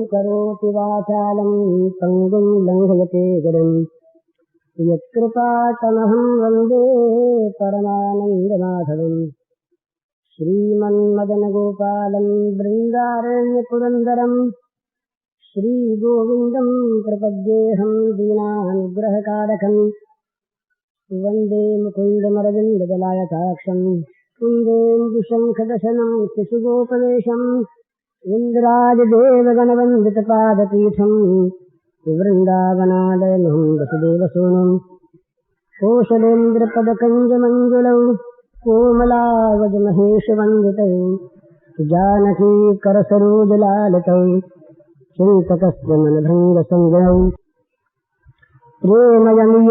करोति वाचालं पङ्गुं लङ्घयते गिरिं यत्कृपातमहं वन्दे परमानन्दमाधवम्। श्रीमन्मदनगोपालं बृन्दारण्यपुरन्दरम् श्रीगोविन्दं प्रपद्येऽहं दीनानुग्रहकारकम्। वन्दे मुकुन्दमरविन्ददलायताक्षम् कुन्देन्दुशङ्खदशनं शिशुगोपवेशम् इन्द्रादिदेवगणवन्दितपादपीठम् वृन्दावनालयं वसुदेवसूनुम् कोशलेन्द्रपदकञ्जमञ्जुलौ कोमलावजमहेशवन्दितौ जानकीकरसरोजलालितौ चिन्तकस्य मनभङ्गसंज्ञौ प्रेमयमिय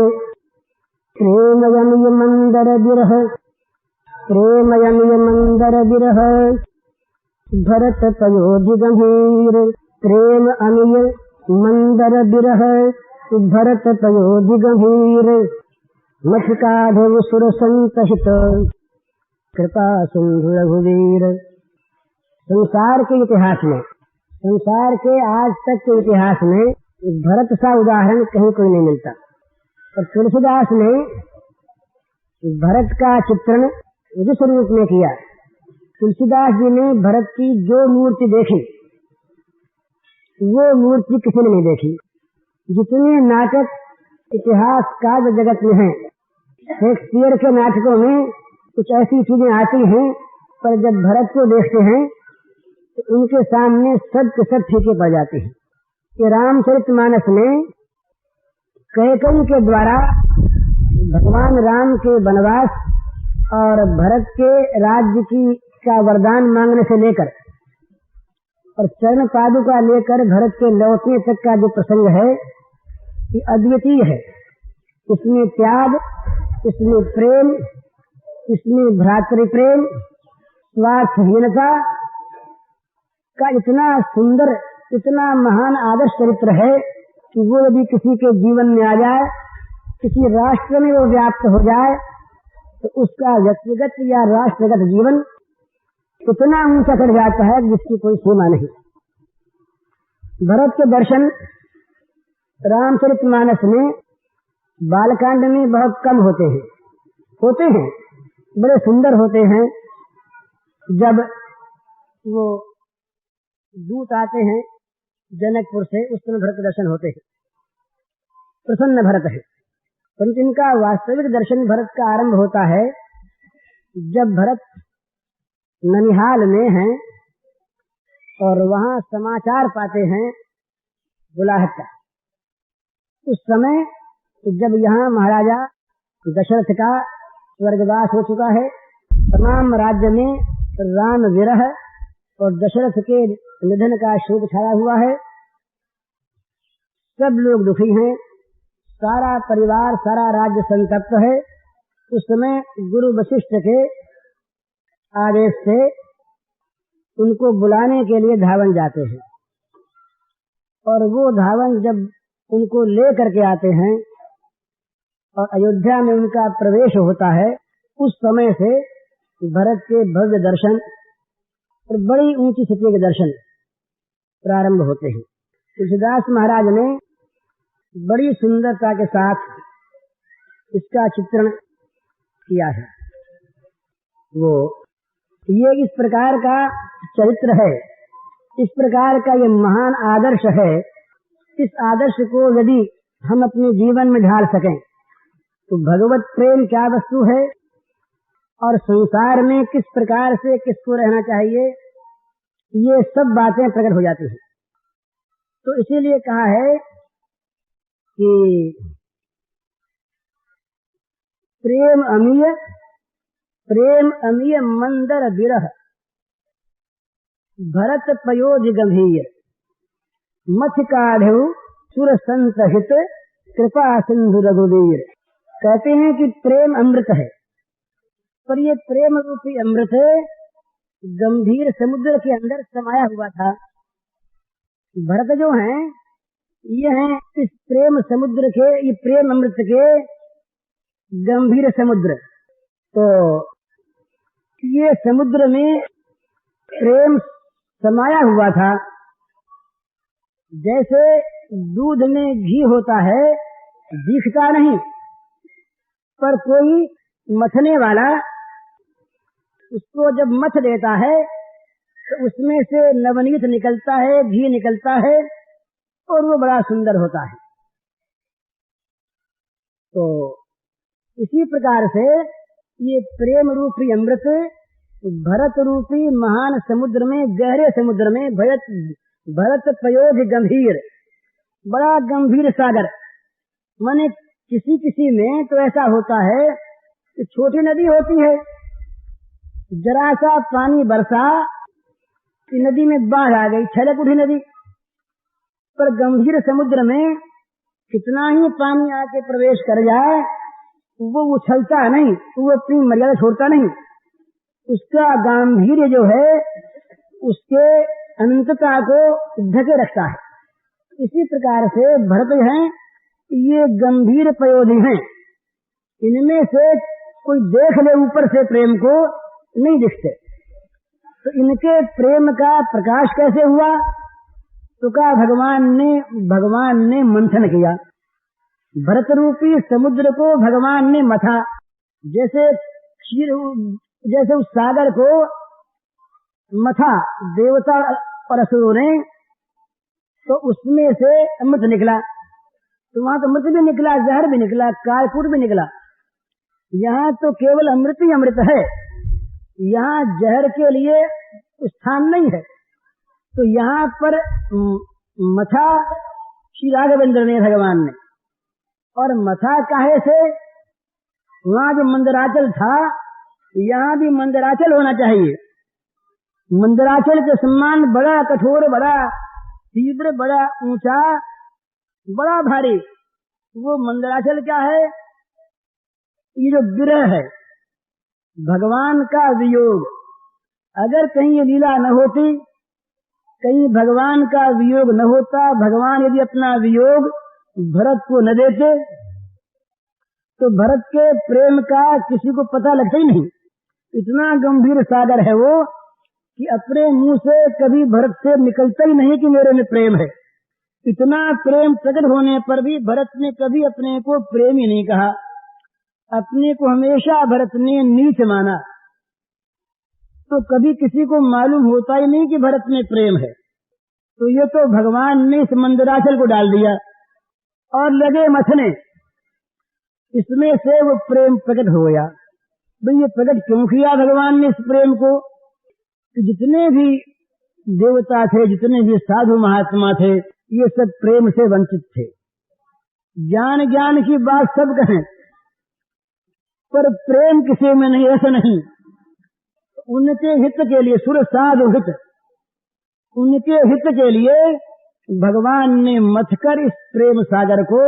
भरत पयोधि गंभीर प्रेम अमिय मंदर बिरह भरत पयोधि गंभीर मठकाधव सुर संतहित कृपा सिंधु रघुवीर। संसार के इतिहास में, संसार के आज तक के इतिहास में भरत सा उदाहरण कहीं कोई नहीं मिलता। और तुलसीदास ने भरत का चित्रण जिस रूप में किया, तुलसीदास जी ने भरत की जो मूर्ति देखी वो मूर्ति किसी ने नहीं देखी। जितने नाटक इतिहास काव्य जगत में हैं, शेक्सपियर के नाटकों में कुछ ऐसी चीजें आती हैं, पर जब भरत को देखते हैं तो उनके सामने सब के सब फीके पड़ जाते हैं। ये रामचरितमानस में कैकेयी के द्वारा भगवान राम के वनवास और भरत के राज्य की का वरदान मांगने से लेकर और चरण पादुका लेकर भरत के लौटने तक का जो प्रसंग है ये अद्वितीय है। इसमें त्याग, इसमें प्रेम, इसमें भ्रातृ प्रेम, स्वार्थहीनता का इतना सुंदर, इतना महान आदर्श चरित्र है कि वो यदि किसी के जीवन में आ जाए, किसी राष्ट्र में वो व्याप्त हो जाए तो उसका व्यक्तिगत या राष्ट्रगत जीवन इतना ऊंचा चढ़ जाता है जिसकी कोई सीमा नहीं। भरत के दर्शन रामचरितमानस में बालकांड में बहुत कम होते हैं, बड़े सुंदर होते हैं। जब वो दूत आते हैं जनकपुर से, उस समय भरत के दर्शन होते हैं, प्रसन्न भरत है। परंतु इनका वास्तविक दर्शन भरत का आरंभ होता है जब भरत ननिहाल में हैं और वहां समाचार पाते हैं बुलाहट का। उस समय जब यहाँ महाराजा दशरथ का स्वर्गवास हो चुका है, तमाम राज्य में राम विरह और दशरथ के निधन का शोक छाया हुआ है, सब लोग दुखी हैं, सारा परिवार, सारा राज्य संतप्त है। उस समय गुरु वशिष्ठ के आदेश से उनको बुलाने के लिए धावन जाते हैं और वो धावन जब उनको ले करके आते हैं और अयोध्या में उनका प्रवेश होता है, उस समय से भरत के भव्य दर्शन और बड़ी ऊंची स्थिति के दर्शन प्रारंभ होते हैं। तुलसीदास महाराज ने बड़ी सुंदरता के साथ इसका चित्रण किया है। वो ये इस प्रकार का चरित्र है, इस प्रकार का ये महान आदर्श है। इस आदर्श को यदि हम अपने जीवन में ढाल सकें तो भगवत प्रेम क्या वस्तु है और संसार में किस प्रकार से किसको रहना चाहिए, ये सब बातें प्रकट हो जाती हैं। तो इसीलिए कहा है कि प्रेम अमीय मंदर बिरह भरत पयोधि गंभीर मथ काढ़ेउ सुर संतहित कृपा सिंधु रघुवीर। कहते हैं कि प्रेम अमृत है, पर ये प्रेम रूपी अमृत गंभीर समुद्र के अंदर समाया हुआ था। भरत जो हैं ये हैं इस प्रेम समुद्र के, ये प्रेम अमृत के गंभीर समुद्र। तो ये समुद्र में प्रेम समाया हुआ था जैसे दूध में घी होता है, दिखता नहीं, पर कोई मथने वाला उसको जब मथ देता है तो उसमें से नवनीत निकलता है, घी निकलता है और वो बड़ा सुंदर होता है। तो इसी प्रकार से ये प्रेम रूपी अमृत भरत रूपी महान समुद्र में, गहरे समुद्र में, भरत पयोध गंभीर, बड़ा गंभीर सागर। माने किसी किसी में तो ऐसा होता है कि छोटी नदी होती है, जरा सा पानी बरसा कि नदी में बाढ़ आ गई, छलक उठी नदी। पर गंभीर समुद्र में कितना ही पानी आके प्रवेश कर जाए, वो उछलता नहीं, वो अपनी मर्यादा छोड़ता नहीं। उसका गांधीर्य जो है उसके अनंतता को ढके रखता है। इसी प्रकार से भरत हैं, ये गंभीर पयोधी हैं। इनमें से कोई देख ले ऊपर से प्रेम को, नहीं दिखते। तो इनके प्रेम का प्रकाश कैसे हुआ? तो कहा भगवान ने मंथन किया। भरत रूपी समुद्र को भगवान ने मथा। जैसे उस सागर को मथा देवता और असुरों ने, तो उसमें से अमृत निकला। तो वहां तो अमृत भी निकला, जहर भी निकला, कालकूट भी निकला। यहाँ तो केवल अमृत ही अमृत है, यहाँ जहर के लिए स्थान नहीं है। तो यहाँ पर मथा श्री राघवेंद्र ने, भगवान ने। और मथा काहे से? वहाँ जो मंदराचल था, यहाँ भी मंदराचल होना चाहिए। मंदराचल के समान बड़ा कठोर, बड़ा तीव्र, बड़ा ऊंचा, बड़ा भारी वो मंदराचल क्या है? ये जो विरह है, भगवान का वियोग। अगर कहीं ये लीला न होती, कहीं भगवान का वियोग न होता, भगवान यदि अपना वियोग भरत को न देते, तो भरत के प्रेम का किसी को पता लगता ही नहीं। इतना गंभीर सागर है वो कि अपने मुंह से कभी भरत से निकलता ही नहीं कि मेरे में प्रेम है। इतना प्रेम प्रकट होने पर भी भरत ने कभी अपने को प्रेम ही नहीं कहा। अपने को हमेशा भरत ने नीच माना। तो कभी किसी को मालूम होता ही नहीं कि भरत में प्रेम है। तो ये तो भगवान ने इस मंदराचल को डाल दिया और लगे मथने, इसमें से वो प्रेम प्रकट हो गया। भाई ये प्रकट क्यों किया भगवान ने इस प्रेम को? कि जितने भी देवता थे, जितने भी साधु महात्मा थे, ये सब प्रेम से वंचित थे। ज्ञान की बात सब कहें, पर प्रेम किसी में नहीं, ऐसा नहीं। उनके हित के लिए, सुर साधु हित, उनके हित के लिए भगवान ने मथकर इस प्रेम सागर को,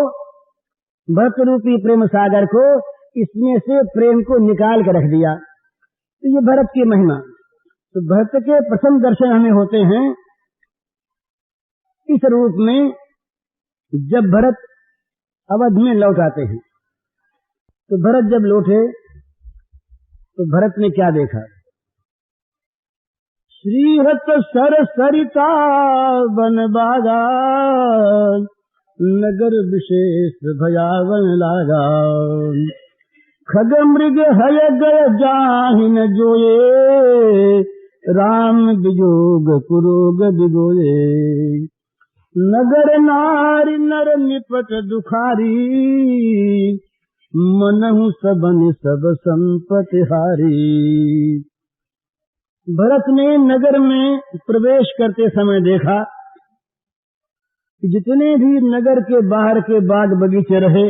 भक्त रूपी प्रेम सागर को, इसमें से प्रेम को निकाल कर रख दिया। तो ये भरत की महिमा। तो भरत के प्रथम दर्शन हमें होते हैं इस रूप में, जब भरत अवध में लौट आते हैं। तो भरत जब लौटे तो भरत ने क्या देखा? श्रीहत सर सरिता बन बागा, नगर विशेष भयावन लागा। खग मृग हय गय जाहिन जोये, राम वियोग कुरोग बिगोये। नगर नारी नर निपट दुखारी, मनहु सबन सब संपत्ति हारी। भरत ने नगर में प्रवेश करते समय देखा कि जितने भी नगर के बाहर के बाग बगीचे रहे,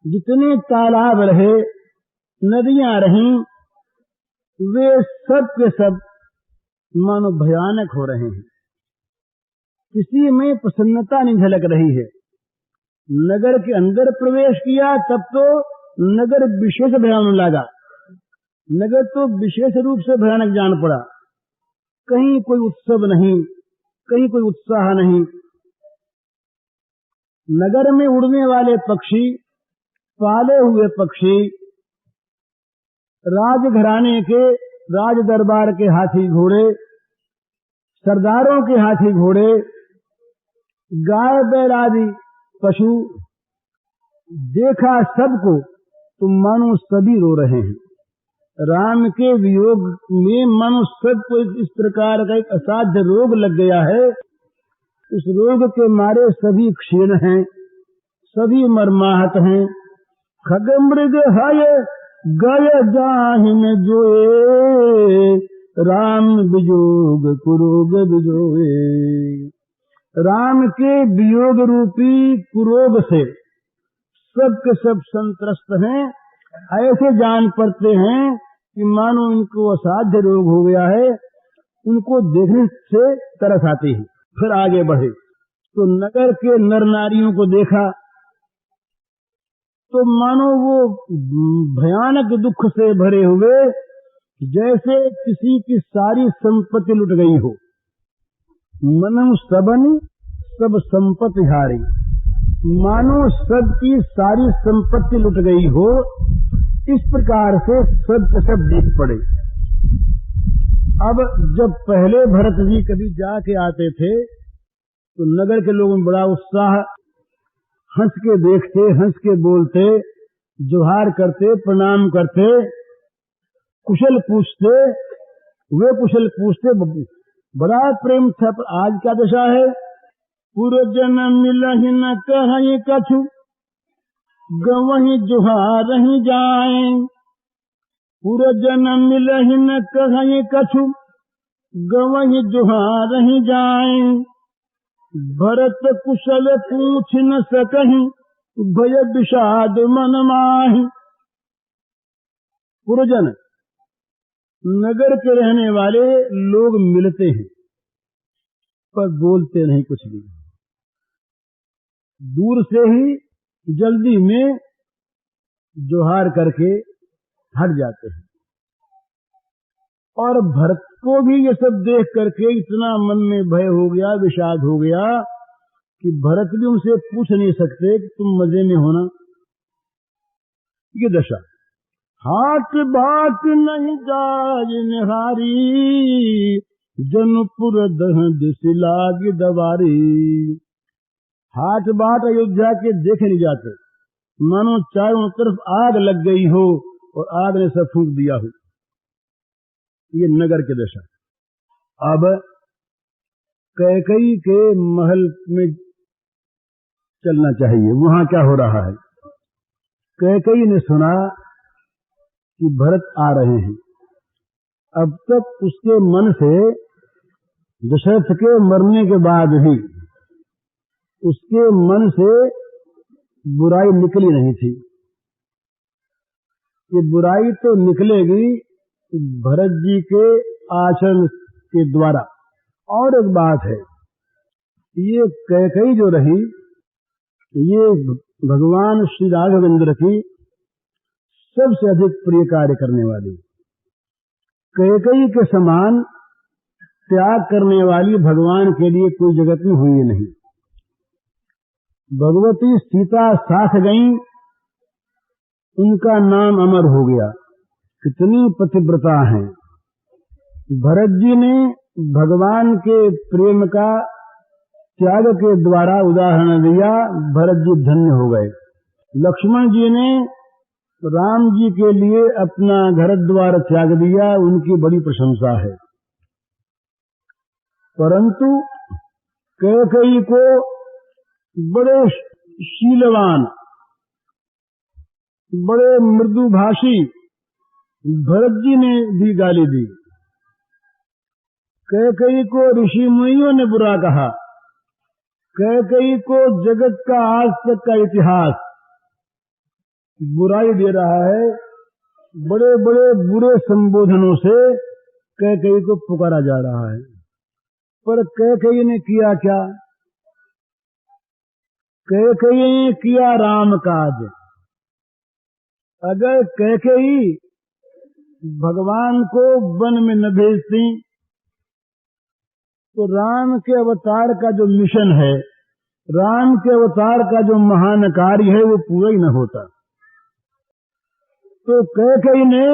जितने तालाब रहे, नदियां रहीं, वे सब के सब मानो भयानक हो रहे हैं। किसी में प्रसन्नता नहीं झलक रही है। नगर के अंदर प्रवेश किया तब तो नगर विशेष भयानक लगा। नगर तो विशेष रूप से भयानक जान पड़ा। कहीं कोई उत्सव नहीं, कहीं कोई उत्साह नहीं। नगर में उड़ने वाले पक्षी, पाले हुए पक्षी, राजघराने के, राज दरबार के हाथी घोड़े, सरदारों के हाथी घोड़े, गाय बैल आदि पशु देखा सबको तो मानो सभी रो रहे हैं। राम के वियोग में मानो सबको इस प्रकार का एक असाध्य रोग लग गया है। इस रोग के मारे सभी क्षीण हैं, सभी मर्माहत हैं। खग मृग हय गय जाहिन जोए, राम वियोग कुरोग विजोए। राम के वियोग रूपी कुरोग से सब के सब संत्रस्त हैं। ऐसे जान पड़ते हैं कि मानो इनको असाध्य रोग हो गया है। उनको देखने से तरस आती है। फिर आगे बढ़े तो नगर के नर नारियों को देखा तो मानो वो भयानक दुख से भरे हुए, जैसे किसी की सारी संपत्ति लुट गई हो। मनु सबन सब संपत्ति हारी, मानो सबकी सारी संपत्ति लुट गई हो। इस प्रकार से सब देख पड़े। अब जब पहले भरत जी कभी जाके आते थे तो नगर के लोगों में बड़ा उत्साह, हंस के देखते, हंस के बोलते, जोहार करते, प्रणाम करते, कुशल पूछते, वे कुशल पूछते, बड़ा प्रेम था। पर आज क्या दशा है? पूर्व जन्म मिलहि न कहि कछु, गवहि जोहारहि जाए। पूर्व जन्म मिलहि न कहि कछु, गवहि जोहारहि जाए। भरत कुशल पूछ न सकहि, भय विषाद मन माहि। पुरजन नगर के रहने वाले लोग मिलते हैं पर बोलते नहीं कुछ भी, दूर से ही जल्दी में जोहार करके हट जाते हैं। और भरत को भी ये सब देख करके इतना मन में भय हो गया, विषाद हो गया कि भरत भी उनसे पूछ नहीं सकते कि तुम मजे में हो ना। ये दशा। हाट बाट नहीं जाय निहारी, जनपुर दह दिस लाग दवारी। हाट बाट अयोध्या के देखे नहीं जाते, मानो चारों तरफ आग लग गई हो और आग ने सब फूंक दिया हो। ये नगर की दशा। अब कैकेयी के महल में चलना चाहिए, वहां क्या हो रहा है। कैकेयी ने सुना कि भरत आ रहे हैं। अब तक उसके मन से दशरथ के मरने के बाद भी उसके मन से बुराई निकली नहीं थी। ये बुराई तो निकलेगी भरत जी के आचरण के द्वारा। और एक बात है, ये कैकेयी जो रही, ये भगवान श्री राघवेंद्र की सबसे अधिक प्रिय कार्य करने वाली। कैकेयी के समान त्याग करने वाली भगवान के लिए कोई जगत में हुई नहीं। भगवती सीता साथ गईं, उनका नाम अमर हो गया। कितनी पतिव्रता हैं। भरत जी ने भगवान के प्रेम का त्याग के द्वारा उदाहरण दिया, भरत जी धन्य हो गए। लक्ष्मण जी ने राम जी के लिए अपना घर द्वार त्याग दिया, उनकी बड़ी प्रशंसा है। परंतु कैकेयी को बड़े शीलवान, बड़े मृदुभाषी भरत जी ने भी गाली दी। कैकेयी को ऋषि मुनियों ने बुरा कहा। कैकेयी को जगत का आज तक का इतिहास बुराई दे रहा है। बड़े बड़े बुरे संबोधनों से कैकेयी को पुकारा जा रहा है। पर कैकेयी ने किया क्या? कैकेयी ने किया राम काज। अगर कैकेयी भगवान को वन में न भेजती तो राम के अवतार का जो मिशन है, राम के अवतार का जो महान कार्य है, वो पूरा ही न होता। तो कैकेयी ने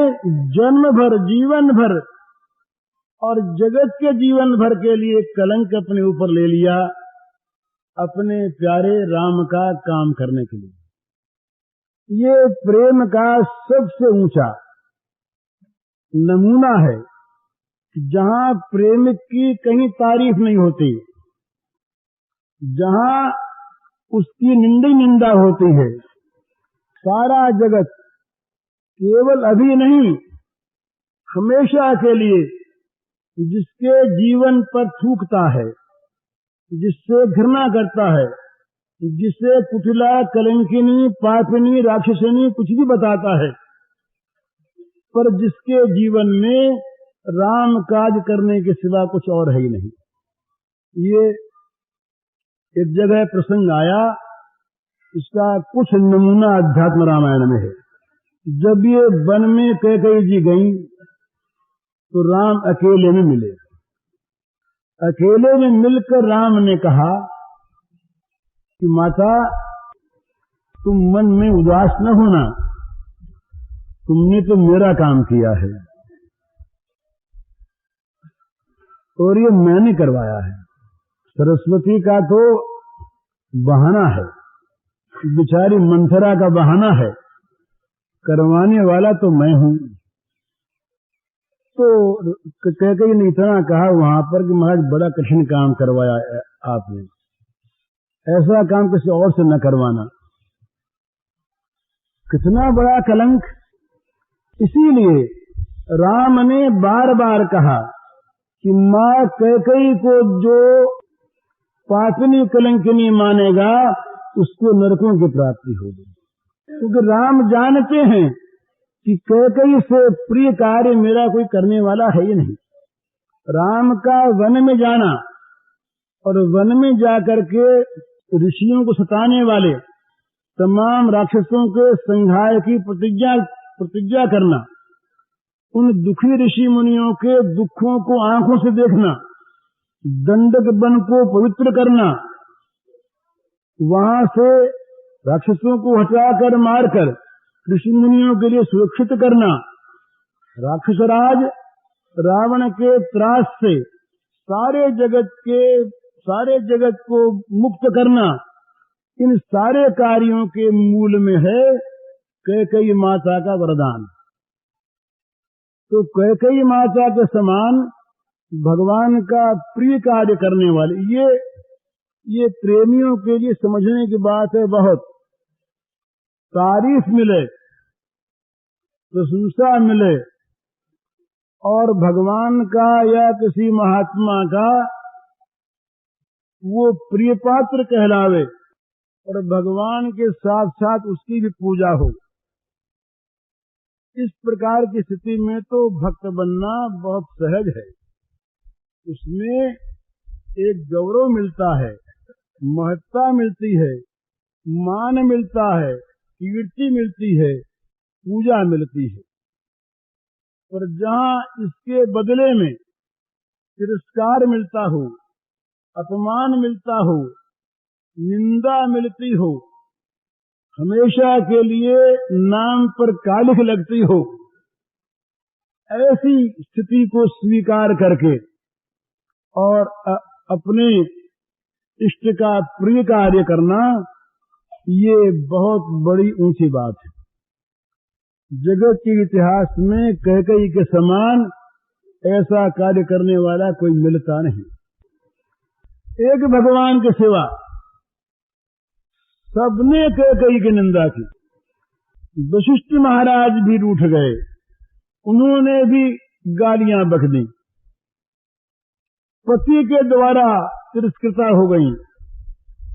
जन्म भर, जीवन भर और जगत के जीवन भर के लिए कलंक अपने ऊपर ले लिया। अपने प्यारे राम का काम करने के लिए। ये प्रेम का सबसे ऊंचा नमूना है, जहां प्रेम की कहीं तारीफ नहीं होती, जहां उसकी निंदा होती है। सारा जगत केवल अभी नहीं, हमेशा के लिए जिसके जीवन पर थूकता है, जिससे घृणा करता है, जिसे कुटिला, कलंकिनी, पापिनी, राक्षसिनी कुछ भी बताता है, पर जिसके जीवन में राम काज करने के सिवा कुछ और है ही नहीं। ये एक जगह प्रसंग आया, इसका कुछ नमूना अध्यात्म रामायण में है। जब ये वन में कैकेयी जी गईं, तो राम अकेले में मिले। अकेले में मिलकर राम ने कहा कि माता, तुम मन में उदास न होना, तुमने तो मेरा काम किया है और ये मैंने करवाया है। सरस्वती का तो बहाना है, बेचारी मंथरा का बहाना है, करवाने वाला तो मैं हूं। तो कैकेयी ने इतना कहा वहां पर कि महाराज बड़ा कठिन काम करवाया आपने, ऐसा काम किसी और से न करवाना। कितना बड़ा कलंक। इसीलिए राम ने बार बार कहा कि मां कैकेयी को जो पापिनी कलंकिनी मानेगा, उसको नरकों की प्राप्ति होगी। क्योंकि राम जानते हैं कि कैकेयी से प्रिय कार्य मेरा कोई करने वाला है ही नहीं। राम का वन में जाना और वन में जाकर के ऋषियों को सताने वाले तमाम राक्षसों के संहार की प्रतिज्ञा करना, उन दुखी ऋषि मुनियों के दुखों को आंखों से देखना, दंडक वन को पवित्र करना, वहां से राक्षसों को हटाकर मारकर ऋषि मुनियों के लिए सुरक्षित करना, राक्षसराज रावण के त्रास से सारे जगत को मुक्त करना, इन सारे कार्यों के मूल में है कैकेयी माता का वरदान। तो कैकेयी माता के समान भगवान का प्रिय कार्य करने वाले ये प्रेमियों के लिए समझने की बात है। बहुत तारीफ मिले, प्रशंसा मिले और भगवान का या किसी महात्मा का वो प्रिय पात्र कहलावे और भगवान के साथ साथ उसकी भी पूजा हो। इस प्रकार की स्थिति में तो भक्त बनना बहुत सहज है। उसमें एक गौरव मिलता है, महत्ता मिलती है, मान मिलता है, कीर्ति मिलती है, पूजा मिलती है। पर जहां इसके बदले में तिरस्कार मिलता हो, अपमान मिलता हो, निंदा मिलती हो, हमेशा के लिए नाम पर कालिख लगती हो, ऐसी स्थिति को स्वीकार करके और अपने इष्ट का प्रिय कार्य करना, ये बहुत बड़ी ऊंची बात है। जगत के इतिहास में कैकेयी के समान ऐसा कार्य करने वाला कोई मिलता नहीं। एक भगवान के सिवा सबने कैकेयी की निंदा की। वशिष्ठ महाराज भी रूठ गए, उन्होंने भी गालियां बक दी, पति के द्वारा तिरस्कृता हो गई,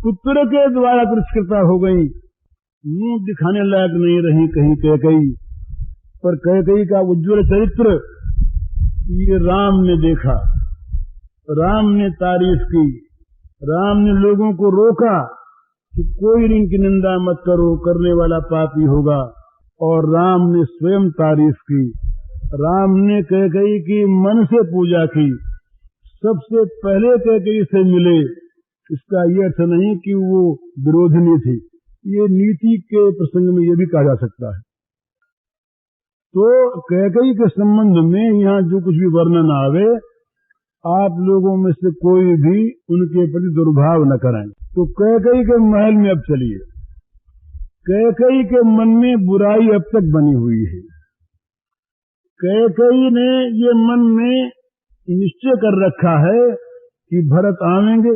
पुत्र के द्वारा तिरस्कृता हो गई, मुंह दिखाने लायक नहीं रही कहीं कैकेयी। पर कैकेयी का उज्ज्वल चरित्र ये राम ने देखा, राम ने तारीफ की, राम ने लोगों को रोका कि कोई इनकी निंदा मत करो, करने वाला पापी होगा, और राम ने स्वयं तारीफ की। राम ने कैकेयी की मन से पूजा की, सबसे पहले कैकेयी से मिले। इसका ये अर्थ नहीं कि वो विरोधिनी थी, ये नीति के प्रसंग में ये भी कहा जा सकता है। तो कैकेयी के संबंध में यहाँ जो कुछ भी वर्णन आवे, आप लोगों में से कोई भी उनके प्रति दुर्भाव न करें। तो कैकेयी के महल में अब चलिए। कैकेयी के मन में बुराई अब तक बनी हुई है। कैकेयी ने ये मन में निश्चय कर रखा है कि भरत आवेंगे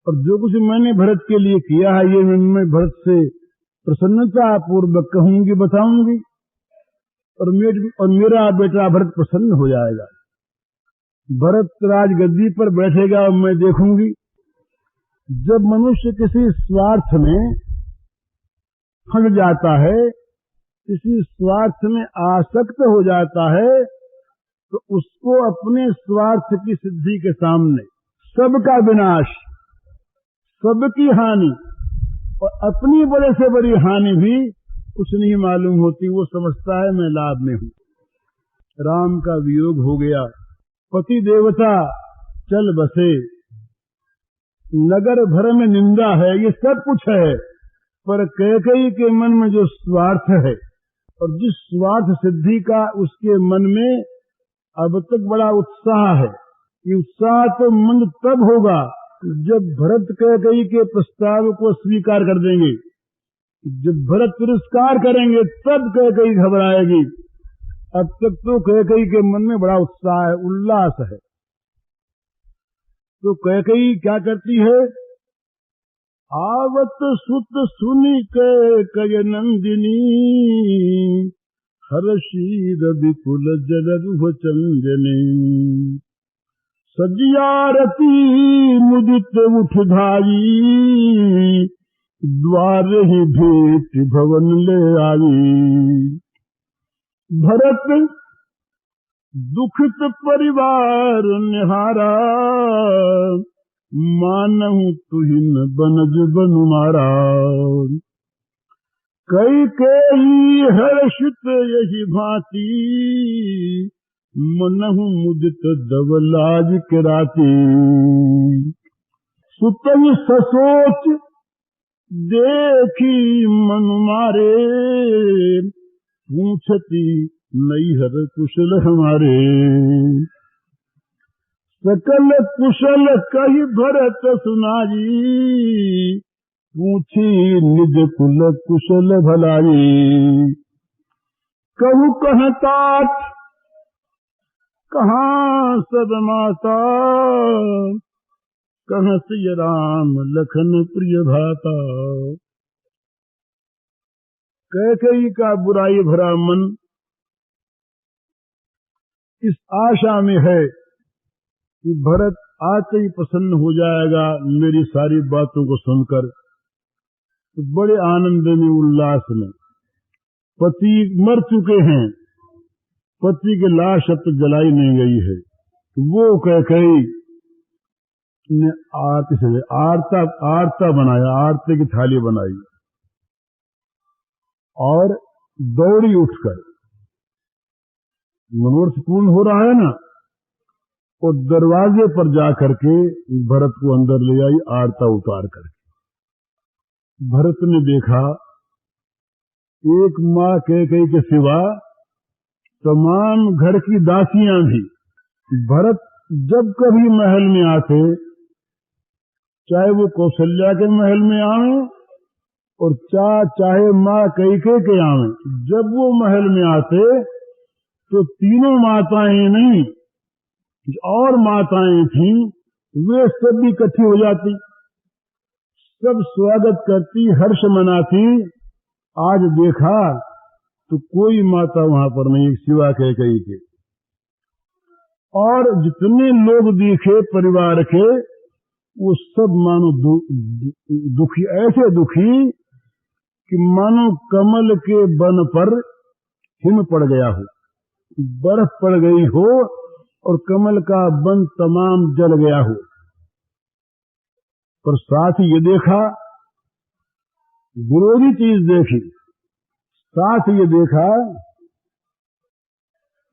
और जो कुछ मैंने भरत के लिए किया है ये मैं भरत से प्रसन्नता पूर्वक कहूंगी, बताऊंगी और मेरा बेटा भरत प्रसन्न हो जाएगा। भरत राजगद्दी पर बैठेगा और मैं देखूंगी। जब मनुष्य किसी स्वार्थ में फंस जाता है, किसी स्वार्थ में आसक्त हो जाता है, तो उसको अपने स्वार्थ की सिद्धि के सामने सबका विनाश, सबकी हानि और अपनी बड़े से बड़ी हानि भी कुछ नहीं मालूम होती। वो समझता है मैं लाभ में हूं। राम का वियोग हो गया, पति देवता चल बसे, नगर भर में निंदा है, ये सब कुछ है, पर कैकेयी के मन में जो स्वार्थ है और जिस स्वार्थ सिद्धि का उसके मन में अब तक बड़ा उत्साह है, ये उत्साह तो मंद तब होगा जब भरत कैकेयी के प्रस्ताव को स्वीकार कर देंगे। जब भरत तिरस्कार करेंगे तब कैकेयी घबराएगी। अब तक तो कैकेयी के मन में बड़ा उत्साह है, उल्लास है। तो कैकेयी क्या करती है? आवत सुत सुनी कैकेय नंदिनी, हर्षीद विपुल जलरुह चंदनी, सजियारती मुदित उठ धाई, द्वार ही भेंट भवन ले आई। भरत दुखित परिवार निहारा, मानहु तुहिन बनज बनुमारा। कैकेयी हर्षित यही भांति, मनहु मुदित दवलाज किराती। सुतन ससोच देखी मन मारे, पूछती नैहर कुशल हमारे। सकल कुशल कही भरत सुनाई, पूछी निज कुल कुशल भलाई। कहु कह तात कहाँ सब माता, कहाँ सिय राम लखन प्रिय भाता। कैकेयी का बुराई भरा मन इस आशा में है कि भरत आते ही प्रसन्न हो जाएगा मेरी सारी बातों को सुनकर। तो बड़े आनंद में, उल्लास में, पति मर चुके हैं, पति की लाश अब तक जलाई नहीं गई है, वो कैकेयी ने आरती से आरता बनाया, आरती की थाली बनाई और दौड़ी उठकर, मनोरथ पूर्ण हो रहा है ना, और दरवाजे पर जाकर के भरत को अंदर ले आई आरता उतार करके। भरत ने देखा एक माँ कैकेयी के सिवा तमाम घर की दासियां भी। भरत जब कभी महल में आते, चाहे वो कौशल्या के महल में आवे और चाहे माँ कैकेयी के आवे, जब वो महल में आते तो तीनों माताएं नहीं और माताएं थीं, वे सब भी इकट्ठी हो जाती, सब स्वागत करती, हर्ष मनाती। आज देखा तो कोई माता वहां पर नहीं सिवा कैकेयी के। और जितने लोग दिखे परिवार के, वो सब मानो दुखी, ऐसे दुखी कि मानो कमल के बन पर हिम पड़ गया हो, बर्फ पड़ गई हो और कमल का बन तमाम जल गया हो। पर साथ ही ये देखा, विरोधी चीज देखी, साथ ये देखा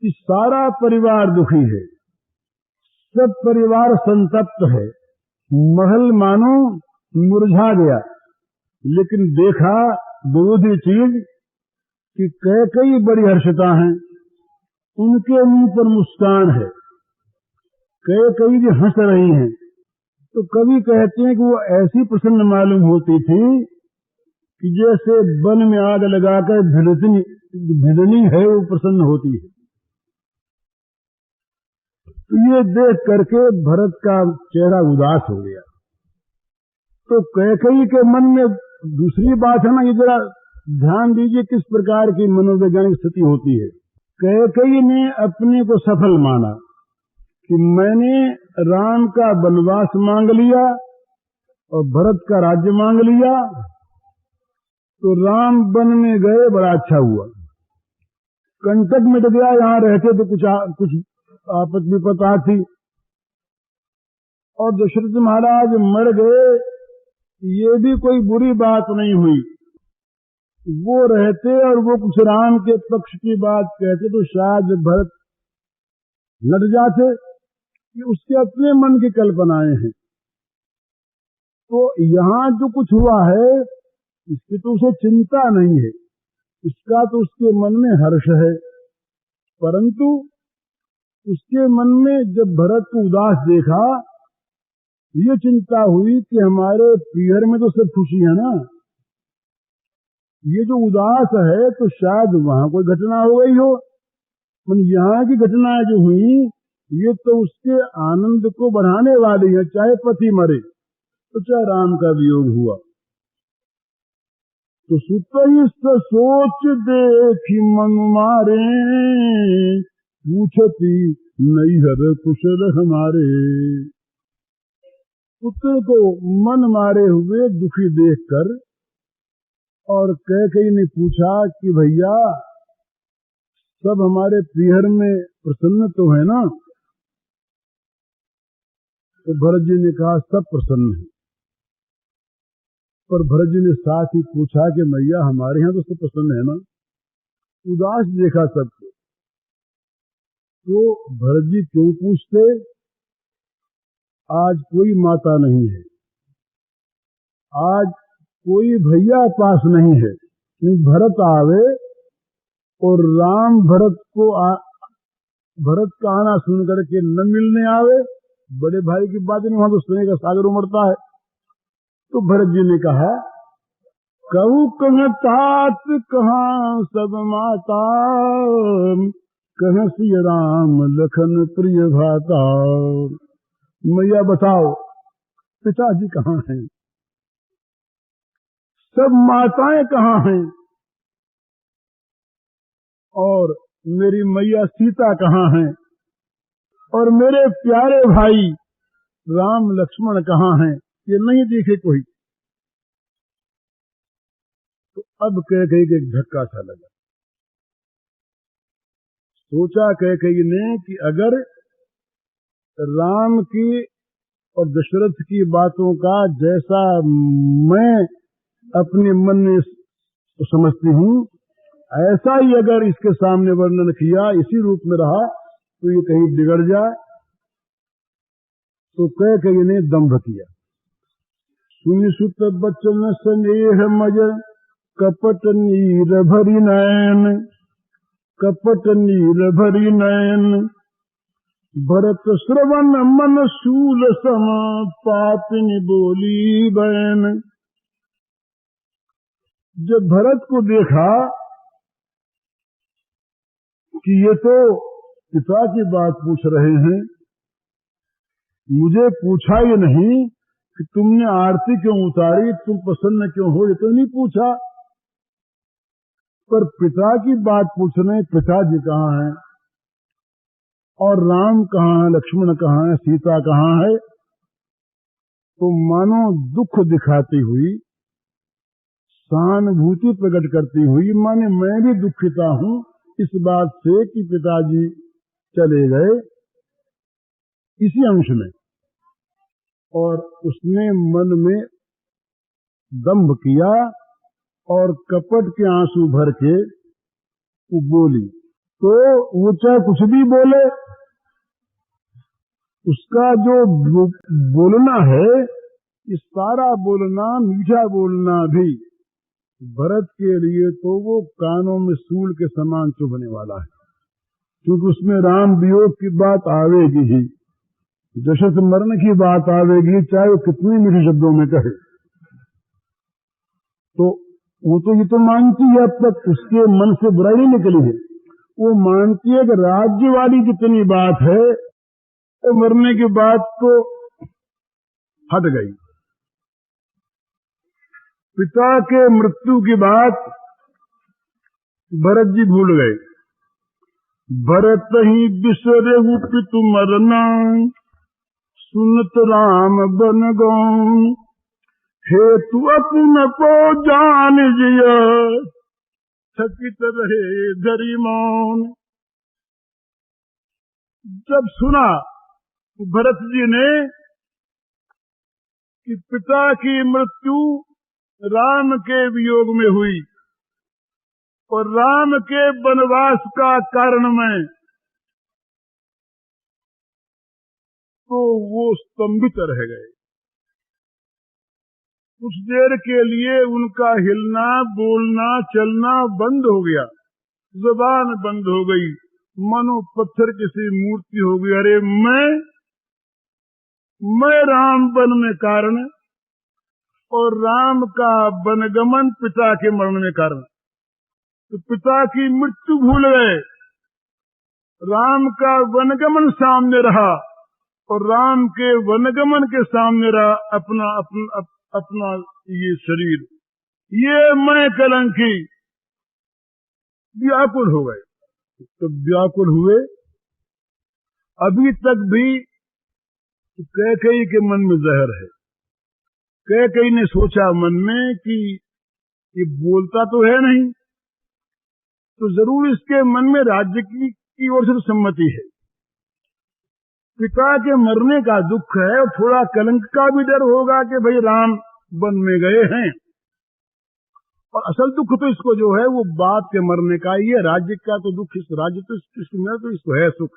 कि सारा परिवार दुखी है, सब परिवार संतप्त है, महल मानो मुरझा गया। लेकिन देखा विरोधी चीज कि कैकेयी बड़ी हर्षिता हैं, उनके मुंह पर मुस्कान है, कैकेयी जी हंस रही हैं, तो कवि कहते हैं कि वो ऐसी प्रसन्न मालूम होती थी कि जैसे वन में आग लगाकर भिड़नी है वो प्रसन्न होती है। तो ये देख करके भरत का चेहरा उदास हो गया। तो कैकेयी के मन में दूसरी बात है ना, ये जरा ध्यान दीजिए किस प्रकार की मनोवैज्ञानिक स्थिति होती है। कैकेयी ने अपने को सफल माना कि मैंने राम का वनवास मांग लिया और भरत का राज्य मांग लिया, तो राम वन में गए, बड़ा अच्छा हुआ, कंटक मिट गया, यहाँ रहते तो कुछ आपद विपत आती। और दशरथ महाराज मर गए, ये भी कोई बुरी बात नहीं हुई। वो रहते और वो कुछ राम के पक्ष की बात कहते तो शायद भरत लड़ जाते कि उसके अपने मन की कल्पनाएं हैं। तो यहाँ जो कुछ हुआ है इसकी तो उसे चिंता नहीं है, इसका तो उसके मन में हर्ष है। परंतु उसके मन में जब भरत को उदास देखा, ये चिंता हुई कि हमारे पीहर में तो सब खुशी है ना, ये जो उदास है तो शायद वहां कोई घटना हो गई हो। यहाँ की घटनाएं जो हुई ये तो उसके आनंद को बढ़ाने वाली है, चाहे पति मरे तो चाहे राम का वियोग हुआ। तो सुतई सोच देखी मन मारे, पूछती नैहर कुशल हमारे। पुत्र को मन मारे हुए दुखी देखकर और कैकेयी ने पूछा कि भैया सब हमारे पीहर में प्रसन्न तो है ना? तो भरत जी ने कहा सब प्रसन्न है। पर भरत जी ने साथ ही पूछा कि मैया हमारे यहाँ तो सब प्रसन्न है ना? उदास देखा सबको। तो भरत जी क्यों पूछते? आज कोई माता नहीं है, आज कोई भैया पास नहीं है, भरत आवे और राम भरत का आना सुन करके न मिलने आवे, बड़े भाई की बात नहीं, वहां तो स्नेह का सागर उमड़ता है। तो भरत जी ने कहा कहूँ कह तात कहाँ सब माता, कह सिय राम लखन प्रिय भाता। मैया बताओ पिताजी कहाँ हैं, सब माताएं कहाँ हैं, और मेरी मैया सीता कहाँ हैं, और मेरे प्यारे भाई राम लक्ष्मण कहाँ हैं, ये नहीं दिखे कोई। तो अब कैकेयी के धक्का सा लगा। सोचा कैकेयी ने कि अगर राम की और दशरथ की बातों का जैसा मैं अपने मन में समझती हूँ, ऐसा ही अगर इसके सामने वर्णन किया, इसी रूप में रहा, तो ये कहीं बिगड़ जाए। तो कैकेयी ने दंभ किया। सुनि सुत बचन स्नेह मज, कपट नीर भरी नयन, कपट नीर भरी नयन। भरत श्रवण मन शूल सम, पापिनी बोली बहन। जब भरत को देखा कि ये तो पिता की बात पूछ रहे हैं, मुझे पूछा ये नहीं कि तुमने आरती क्यों उतारी, तुम प्रसन्न क्यों हो, ये तो नहीं पूछा। पर पिता की बात पूछने पिताजी कहाँ हैं और राम कहाँ है, लक्ष्मण कहाँ है, सीता कहाँ है, तो मानो दुख दिखाती हुई, सहानुभूति प्रकट करती हुई, माने मैं भी दुखिता हूं इस बात से कि पिताजी चले गए, इसी अंश में। और उसने मन में दंभ किया और कपट के आंसू भर के वो बोली। तो वो चाहे कुछ भी बोले, उसका जो बोलना है, इस सारा बोलना, मीठा बोलना भी भरत के लिए तो वो कानों में सूल के समान चुभने वाला है, क्योंकि उसमें राम वियोग की बात आवेगी ही। दशरथ मरण की बात आवेगी, चाहे वो कितने मीठे शब्दों में कहे, तो वो तो ये तो मानती है, अब तक उसके मन से बुराई नहीं निकली है। वो मानती है कि राज्य वाली जितनी बात है, तो मरने के बाद तो हट गई। पिता के मृत्यु की बात भरत जी भूल गए। भरत ही बिसरे पितु मरना, सुनत राम बन गौन, हेतु अपन को जान जिया, थकित रहे धरी मौन। जब सुना भरत जी ने कि पिता की मृत्यु राम के वियोग में हुई और राम के वनवास का कारण मैं, तो वो स्तंभित रह गए। कुछ देर के लिए उनका हिलना, बोलना, चलना बंद हो गया, जुबान बंद हो गई, मनो पत्थर किसी मूर्ति हो गई। अरे मैं राम वन में कारण और राम का वनगमन पिता के मरण में कारण। तो पिता की मृत्यु भूल गए, राम का वनगमन सामने रहा और राम के वनगमन के सामने रहा अपना ये शरीर। ये मैं कलंकी व्याकुल हो गए। तो व्याकुल हुए। अभी तक भी कैकेयी के मन में जहर है। कैकेयी ने सोचा मन में कि ये बोलता तो है नहीं, तो जरूर इसके मन में राज्य की ओर से सम्मति है। पिता के मरने का दुख है और थोड़ा कलंक का भी डर होगा कि भाई राम वन में गए हैं। और असल दुख तो इसको जो है वो बाप के मरने का ही है। राज्य का तो दुख, इस राज्य तो इसको है सुख,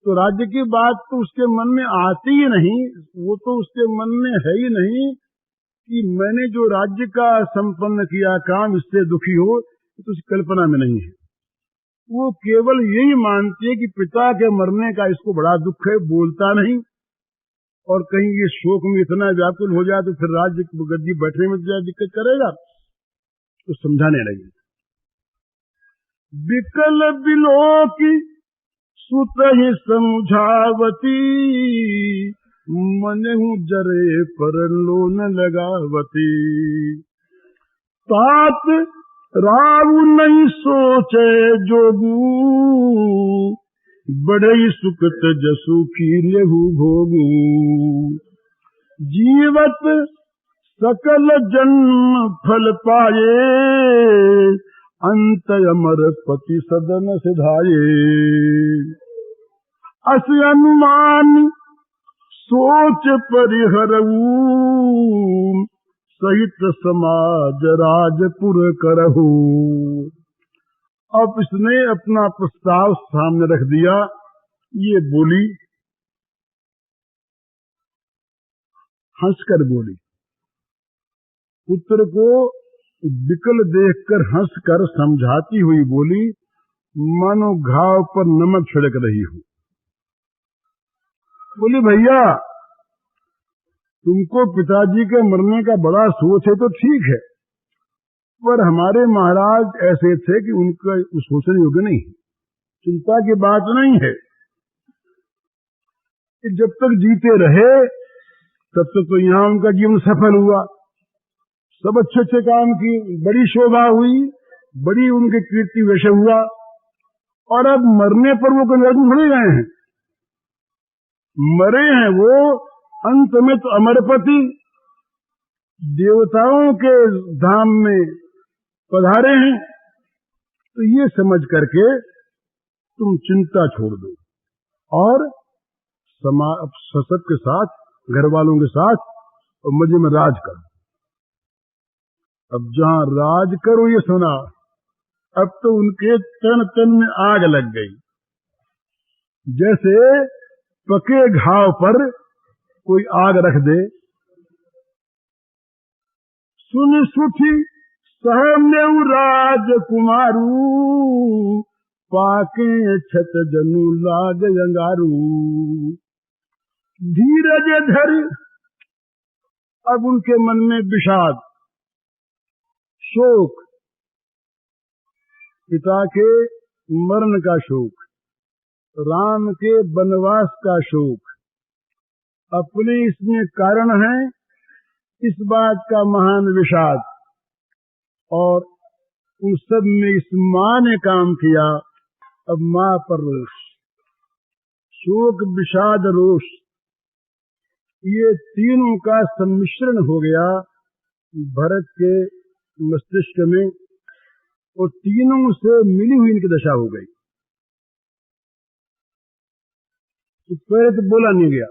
तो राज्य की बात तो उसके मन में आती ही नहीं। वो तो उसके मन में है ही नहीं कि मैंने जो राज्य का संपन्न किया काम, इससे दुखी हो, तो उसकी कल्पना में नहीं है। वो केवल यही मानती है कि पिता के मरने का इसको बड़ा दुख है, बोलता नहीं, और कहीं ये शोक में इतना व्याकुल हो जाए तो फिर राज्य की गद्दी बैठने में दिक्कत करेगा, तो समझाने लगे। विकल बिलोकी सुत ही समझावती, मनहु जरे पर लोन लगावती। तात रावु नहीं सोचे जोगू, बड़े सुखत जसु की लेहु भोगू। जीवत सकल जन्म फल पाए, अंत अमर पति सदन सिधाये। अस अनुमान सोच परिहरऊ, सहित समाज राजपुर करहु। अब इसने अपना प्रस्ताव सामने रख दिया। ये बोली, हंसकर बोली, पुत्र को विकल देखकर हंसकर समझाती हुई बोली, मानो घाव पर नमक छिड़क रही हो। बोली, भैया तुमको पिताजी के मरने का बड़ा सोच है तो ठीक है, पर हमारे महाराज ऐसे थे कि उनका सोचने योग्य नहीं, चिंता की बात नहीं है। कि जब तक जीते रहे तब तक तो यहाँ उनका जीवन सफल हुआ, सब अच्छे अच्छे काम किए, बड़ी शोभा हुई, बड़ी उनकी कीर्ति वैसे हुआ, और अब मरने पर वो कहीं थोड़े गए हैं, मरे हैं वो अंत में तो अमरपति देवताओं के धाम में पधारे हैं। तो ये समझ करके तुम चिंता छोड़ दो और सबके साथ, घर वालों के साथ और मजे में राज करो। अब जहां राज करो ये सुना, अब तो उनके तन तन में आग लग गई, जैसे पके घाव पर कोई आग रख दे। सुन सुठी सहम्यऊ राजकुमारू, पाके छत जनु लाग अंगारू। धीरज धरि। अब उनके मन में विषाद, शोक, पिता के मरण का शोक, राम के वनवास का शोक, अपने इसमें कारण है इस बात का महान विषाद। और उन सब में इस माँ ने काम किया। अब माँ पर रोष, शोक, विषाद, रोष, ये तीनों का सम्मिश्रण हो गया भरत के मस्तिष्क में, और तीनों से मिली हुई इनकी दशा हो गई। तो पहले तो बोला नहीं गया,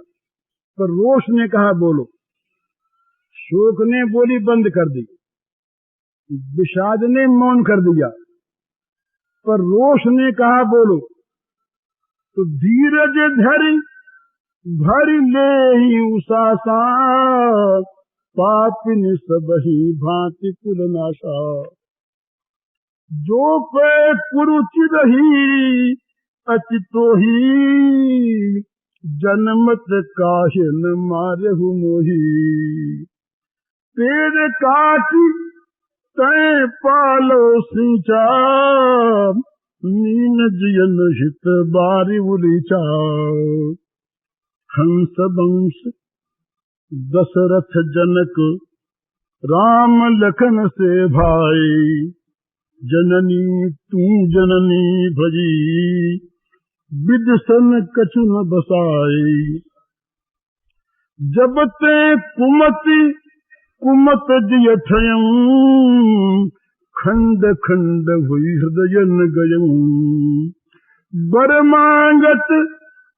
पर रोष ने कहा बोलो, शोक ने बोली बंद कर दी, विषाद ने मौन कर दिया, पर रोष ने कहा बोलो। तो धीरज धरि भरि लेहि उसासा, पापिन सबहि भांति कुल नाशा। जो पे कुरुचि रही अचितोही, जनमत काहे न मारहु मोही। पेड़ काटी तय पालो सींचा, मीन जियन हित बारी उलीचा। हंस वंश दशरथ जनक, राम लखन से भाई। जननी तू जननी भजी, विदसन कछु न बसाई। जब ते कुमति कुमत जिय ठयं, खंड खंड हुई हृदय न गयं। बर मांगत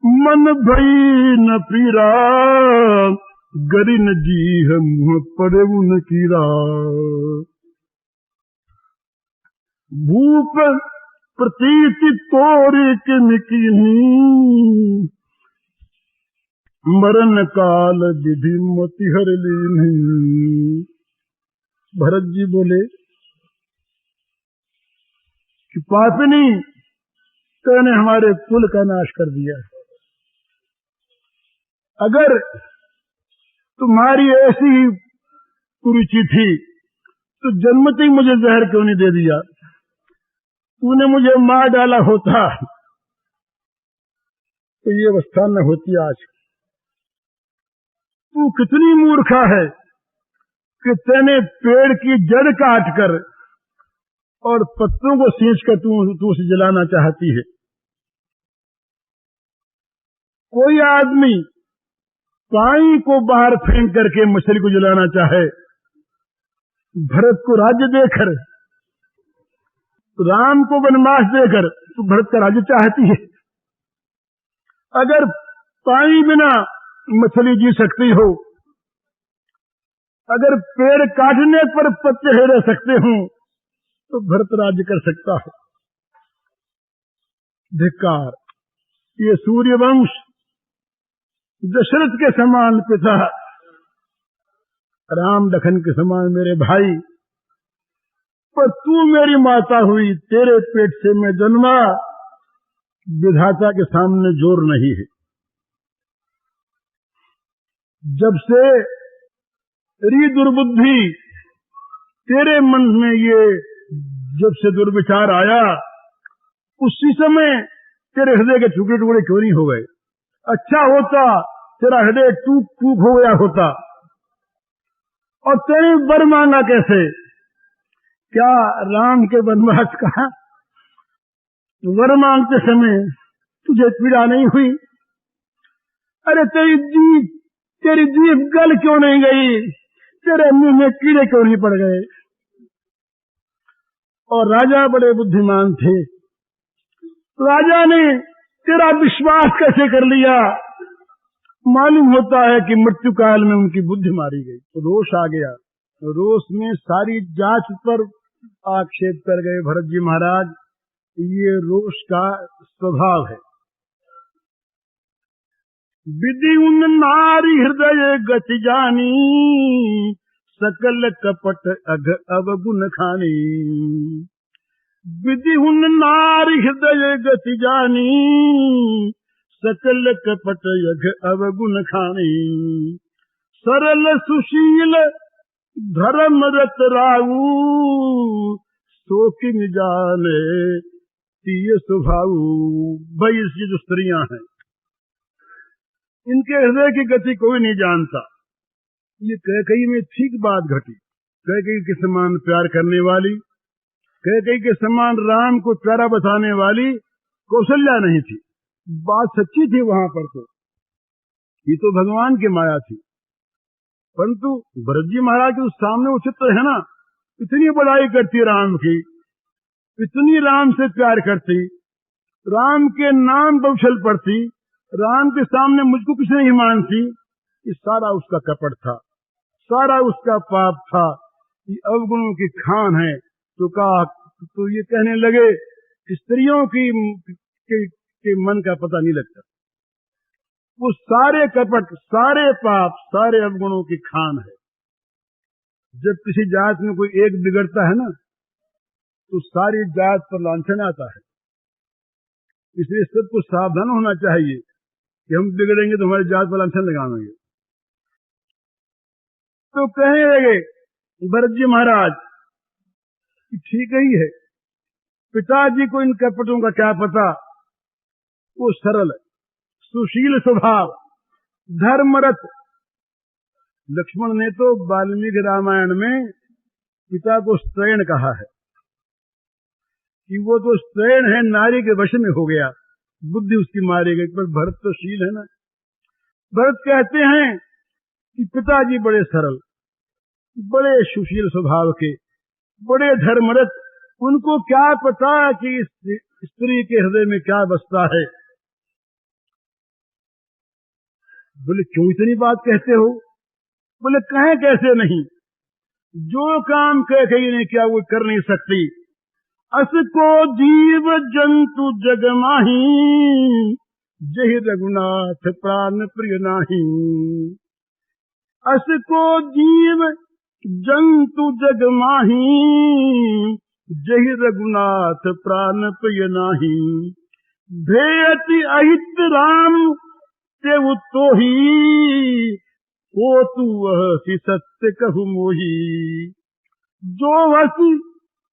मन भई न पीरा, गरिन जीह मुँह पड़े उन कीरा। भूप प्रतीति तोरी किन कीन्ही, मरण काल विधि मोति हर लीन्ही। भरत जी बोले कि पापिनी, तूने हमारे कुल का नाश कर दिया। अगर तुम्हारी ऐसी कुरुचि थी तो जन्मते ही मुझे जहर क्यों नहीं दे दिया? तूने मुझे मार डाला होता तो ये अवस्था न होती आज। तू कितनी मूर्खा है कि तेने पेड़ की जड़ काट कर और पत्तों को सींच कर तू उसे जलाना चाहती है। कोई आदमी पानी को बाहर फेंक करके मछली को जलाना चाहे, भरत को राज्य देकर, राम को वनवास देकर तू भरत का राज्य चाहती है। अगर पानी बिना मछली जी सकती हो, अगर पेड़ काटने पर पत्ते रह सकते हो, तो भरत राज्य कर सकता है। धिक्कार! ये सूर्यवंश दशरथ के समान पिता, राम लखन के समान मेरे भाई, पर तू मेरी माता हुई, तेरे पेट से मैं जन्मा, विधाता के सामने जोर नहीं है। जब से री दुर्बुद्धि तेरे मन में ये जब से दुर्विचार आया, उसी समय तेरे हृदय के टुकड़े टुकड़े क्यों नहीं हो गए? अच्छा होता तेरा हृदय टूक टूक हो गया होता। और तेरी वर मांगा कैसे? क्या राम के वनवास का वर मांगते समय तुझे पीड़ा नहीं हुई? अरे तेरी जीभ गल क्यों नहीं गई? तेरे मुंह में कीड़े क्यों नहीं पड़ गए? और राजा बड़े बुद्धिमान थे, राजा ने तेरा विश्वास कैसे कर लिया? मालूम होता है कि मृत्यु काल में उनकी बुद्धि मारी गई। तो रोष आ गया, रोष में सारी जात पर आक्षेप कर गए भरत जी महाराज। ये रोष का स्वभाव है। विधि उन नारी हृदय गति जानी, सकल कपट अघ अवगुण खानी। विधि उन नारी हृदय गति जानी, सकल कपट यघ अवगुण खानी। सरल सुशील धर्म रत राऊ, सो किन जाने तीय स्वभाव। भाई ये जो स्त्रियां हैं, इनके हृदय की गति कोई नहीं जानता। ये कैकेयी में ठीक बात घटी। कैकेयी के समान प्यार करने वाली, कैकेयी के समान राम को प्यारा बताने वाली कौशल्या नहीं थी। बात सच्ची थी वहां पर, तो ये तो भगवान की माया थी। परंतु भरत जी महाराज के सामने वो चित्र है ना, इतनी बड़ाई करती राम की, इतनी राम से प्यार करती, राम के नाम पर उछल पड़ती, राम के सामने मुझको कुछ नहीं मानती। ये सारा उसका कपट था, सारा उसका पाप था, ये अवगुणों की खान है। तो कहा, तो ये कहने लगे कि स्त्रियों के मन का पता नहीं लगता। वो सारे कपट, सारे पाप, सारे अवगुणों की खान है। जब किसी जात में कोई एक बिगड़ता है ना, तो सारी जात पर लांछन आता है। इसलिए सबको सावधान होना चाहिए कि हम बिगड़ेंगे तो हमारी जात पर लांछन लगाएंगे। तो कहने लगे भरत जी महाराज ठीक ही है, पिताजी को इन कपटों का क्या पता। वो सरल है, सुशील स्वभाव, धर्मरत। लक्ष्मण ने तो वाल्मीकि रामायण में पिता को स्त्रैण कहा है कि वो तो स्त्रैण है, नारी के वश में हो गया, बुद्धि उसकी मारी गई। पर भरत तो शील है ना। भरत कहते हैं कि पिताजी बड़े सरल, बड़े सुशील स्वभाव के, बड़े धर्मरत। उनको क्या पता कि स्त्री के हृदय में क्या बसता है। बोले क्यों इतनी बात कहते हो। बोले कहें कैसे नहीं, जो काम कैकेयी ने किया वो कर नहीं सकती। अस को जीव जंतु जग माही, जहि रघुनाथ प्राण प्रिय नाही। अस को जीव जंतु जग माही, जहि रघुनाथ प्राण प्रिय नाही। भेयति अहित राम ते उत्तोही, को तू हसी सत्य कहु मोही। जो हसी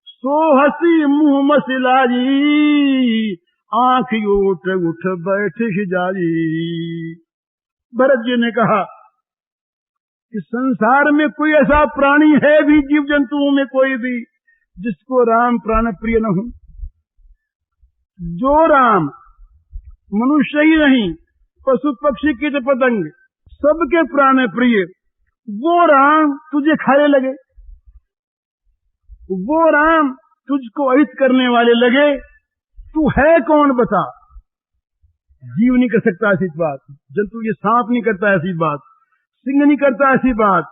सो हसी मुंह मसिलाई, आंख ओट उठ बैठ ही जाई। भरत जी ने कहा कि संसार में कोई ऐसा प्राणी है भी, जीव जंतुओं में कोई भी, जिसको राम प्राण प्रिय न हो। जो राम मनुष्य ही नहीं, पशु पक्षी कीट पतंग सबके प्राण प्रिय, वो राम तुझे खाने लगे, वो राम तुझको अहित करने वाले लगे, तू है कौन बता। जीव नहीं कर सकता ऐसी बात, जंतु ये सांप नहीं करता ऐसी बात, सिंह नहीं करता ऐसी बात,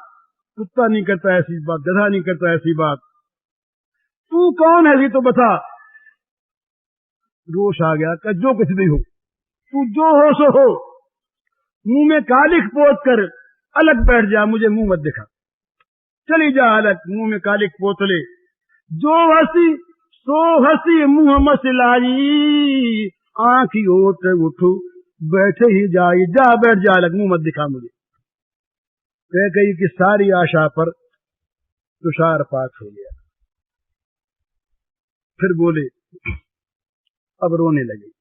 कुत्ता नहीं करता ऐसी बात, गधा नहीं करता ऐसी बात। तू कौन है तो बता। रोष आ गया कि जो कुछ भी हो, तू जो हो सो हो, मुंह में कालिख पोत कर अलग बैठ जा, मुझे मुंह मत दिखा, चली जा अलग, मुंह में कालिख पोत ले। जो हसी सो हसी मुंह मसलाई, आंखी ओट उठू बैठे ही जाई। जा बैठ जा अलग, मुंह मत दिखा मुझे। कैकेयी की सारी आशा पर तुषारपात हो गया। फिर बोले, अब रोने लगे।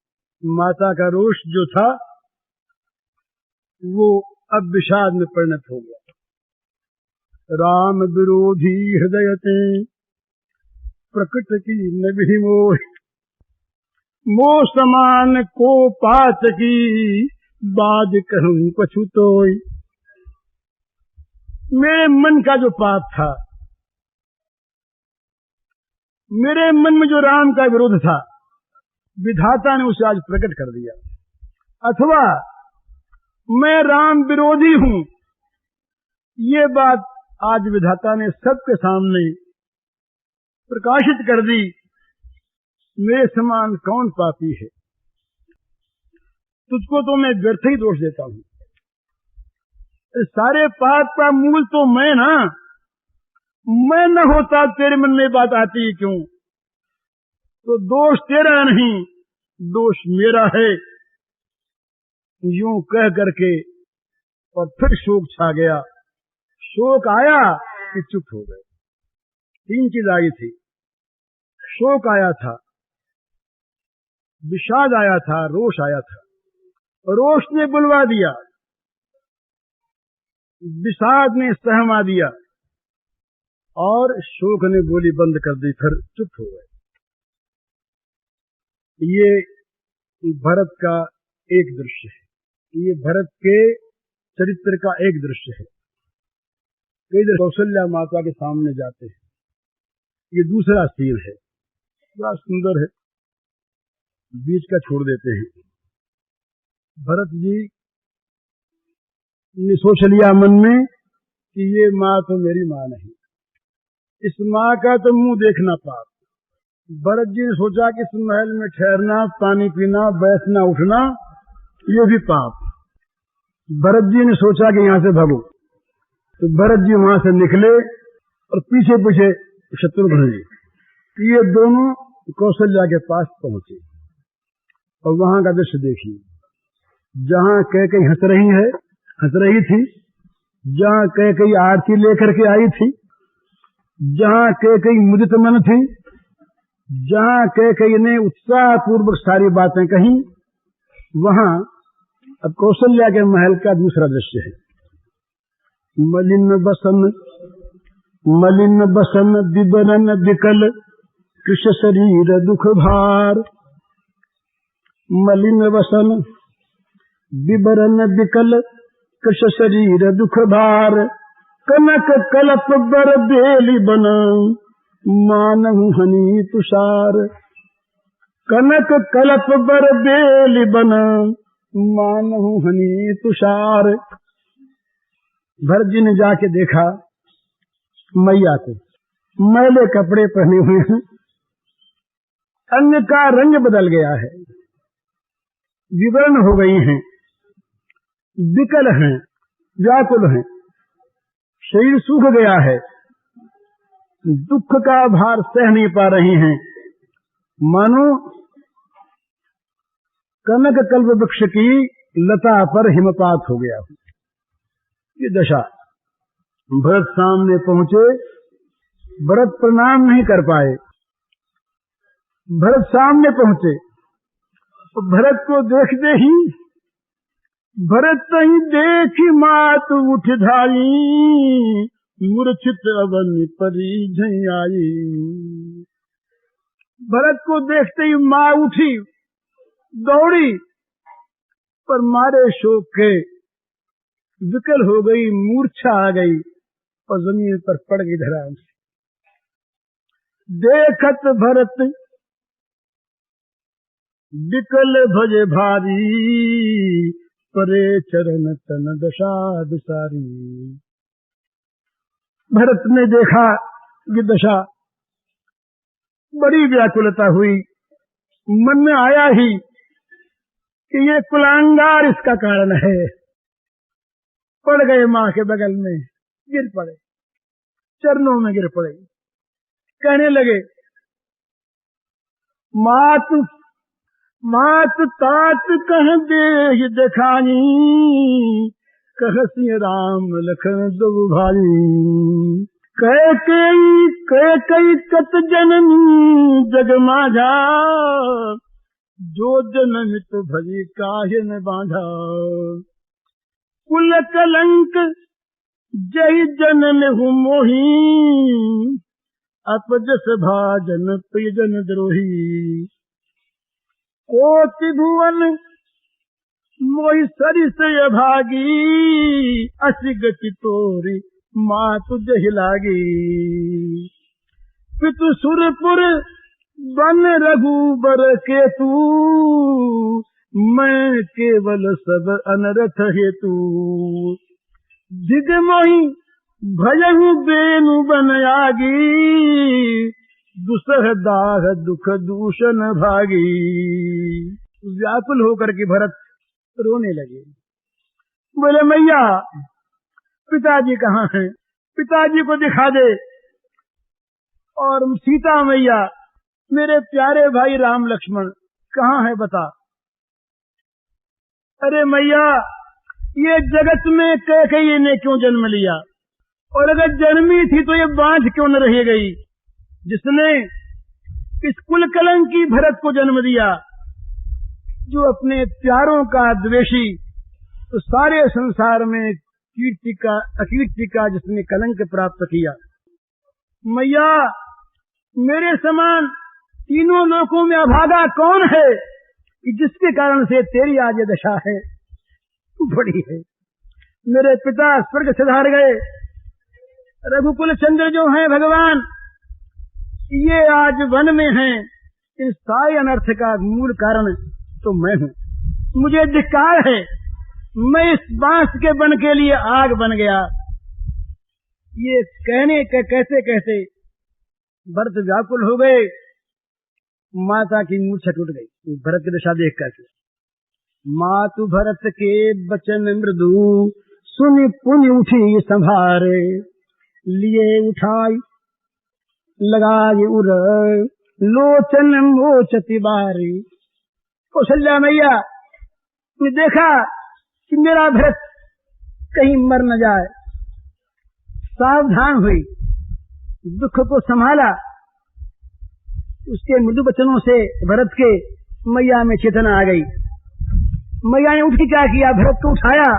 माता का रोष जो था वो अब विषाद में परिणत हो गया। राम विरोधी हृदय ते प्रकृति की नभी मोह, मोह समान को पात की बात कहूं कछु तोय। मेरे मन का जो पाप था, मेरे मन में जो राम का विरोध था, विधाता ने उसे आज प्रकट कर दिया। अथवा मैं राम विरोधी हूं, ये बात आज विधाता ने सबके सामने प्रकाशित कर दी। मेरे समान कौन पापी है। तुझको तो मैं व्यर्थ ही दोष देता हूं। सारे पाप का मूल तो मैं ना, मैं न होता तेरे मन में बात आती क्यों। तो दोष तेरा नहीं, दोष मेरा है। यूं कह करके और फिर शोक छा गया। शोक आया कि चुप हो गए। 3 चीज आई थी। शोक आया था, विषाद आया था, रोष आया था। रोष ने बुलवा दिया, विषाद ने सहमा दिया और शोक ने बोली बंद कर दी, फिर चुप हो गए। ये भरत का एक दृश्य है, ये भरत के चरित्र का एक दृश्य है। इधर कौशल्या माता के सामने जाते हैं, ये दूसरा सीन है, बड़ा सुंदर है, बीच का छोड़ देते हैं। भरत जी ने सोच लिया मन में कि ये माँ तो मेरी माँ नहीं, इस माँ का तो मुंह देखना पाप। भरत जी ने सोचा कि इस महल में ठहरना, पानी पीना, बैठना, उठना, ये भी पाप। भरत जी ने सोचा कि यहां से भागो, तो भरत जी वहां से निकले और पीछे पीछे शत्रुघ्न जी, ये दोनों कौशल्या के पास पहुंचे और वहां का दृश्य देखिए। जहां कैकेयी हंस रही थी, जहां कैकेयी आरती लेकर के आई थी, जहां कैकेयी मुदित मन थी, जहां कैकेयी ने उत्साह पूर्वक सारी बातें कही, वहां अब कौशल्या के महल का दूसरा दृश्य है। मलिन बसन दिबरन विकल कृष शरीर दुख भार। मलिन बसन विबरन विकल कृष शरीर दुख भार। कनक कलप बर बेली बन मानहु हनी तुषार। कनक कलप बर बेली बन मानहु हनी तुषार। भरत जी ने जाके देखा मैया को, मैले कपड़े पहने हुए हैं, अन्न का रंग बदल गया है, विवर्ण हो गई हैं, विकल हैं, व्याकुल हैं, शरीर सूख गया है, दुख का भार सह नहीं पा रही हैं, मानो कनक कल्प वृक्ष की लता पर हिमपात हो गया। ये दशा। भरत सामने पहुंचे, भरत प्रणाम नहीं कर पाए। भरत सामने पहुंचे तो भरत को देखते ही भरत ही देखी मात उठ धाई। मूर्छित अवन परी झई। भरत को देखते ही माँ उठी, दौड़ी, पर मारे शोक के विकल हो गई, मूर्छा आ गई और जमीन पर पड़ गई धराम से। देखत भरत विकल भजे भारी। परे चरण तन दशा दुसारी। भरत ने देखा ये दशा, बड़ी व्याकुलता हुई। मन में आया ही कि ये कुलांगार इसका कारण है। पड़ गए माँ के बगल में, गिर पड़े, चरणों में गिर पड़े, कहने लगे मात तात कह दे दिखाई। कह सिय राम लखन दो भाई। कैकेयी कत जननी जग माझा। जो जनमित भजी काहे न बांधा। कुल कलंक जय जनम हूँ मोही। अपजस भाजन प्रियजन द्रोही। कोटि भुवन मोहि सरिस भागी। असि गति तोरी मातु जहि लागी। पितु सुरपुर बन रघुबर केतु। मैं केवल सब अनरथ हेतु। दिग मोहि भयहु बेनु बन आगी। दुसह दाह दुख दूषण भागी। व्याकुल होकर के भरत रोने लगे, बोले मैया पिताजी कहाँ हैं? पिताजी को दिखा दे। और सीता मैया, मेरे प्यारे भाई राम लक्ष्मण कहाँ है बता। अरे मैया, ये जगत में कैकेयी ने क्यों जन्म लिया, और अगर जन्मी थी तो ये बांझ क्यों न रह गई, जिसने इस कुल कलंकी भरत को जन्म दिया, जो अपने प्यारों का द्वेषी, तो सारे संसार में कीर्ति का अकीर्ति का जिसने कलंक प्राप्त किया। मैया, मेरे समान तीनों लोकों में अभागा कौन है कि जिसके कारण से तेरी आज ये दशा है। तू बड़ी है। मेरे पिता स्वर्ग सिधार गए, रघुकुल चंद्र जो हैं भगवान, ये आज वन में हैं। इन सारे अनर्थ का मूल कारण तो मैं हूँ। मुझे धिक्कार है, मैं इस बांस के बन के लिए आग बन गया। ये कहने के कहते कहते भरत व्याकुल हो गए। माता की मूर्छा टूट गई भरत की दशा देख करके। मातु भरत के बचन मृदु, सुनि पुनि उठी संभारे। लिए उठाई लगाए उर, लोचन मोचति बारी। कौशल्या मैया ने देखा कि मेरा भरत कहीं मर न जाए, सावधान हुई, दुख को संभाला। उसके मृदु वचनों से भरत के मैया में चेतना आ गई। मैया ने उठ के क्या किया, भरत को उठाया,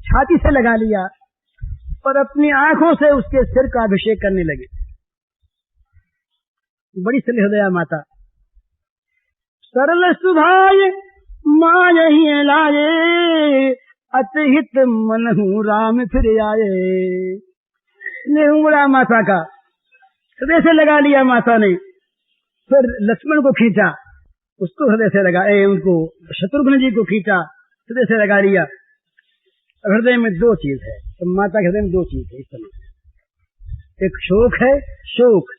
छाती से लगा लिया और अपनी आंखों से उसके सिर का अभिषेक करने लगी। बड़ी सलहदया माता। सरल सुभाय मायहि लाए, अतहित मनहु राम फिर आए। ने उंगड़ा माता का हृदय से लगा लिया माता ने। फिर लक्ष्मण को खींचा, उसको हृदय से लगा, उनको शत्रुघ्न जी को खींचा, हृदय से लगा लिया। हृदय में दो चीज है, तो माता के हृदय में दो चीज है इस समय। एक शोक है, शोक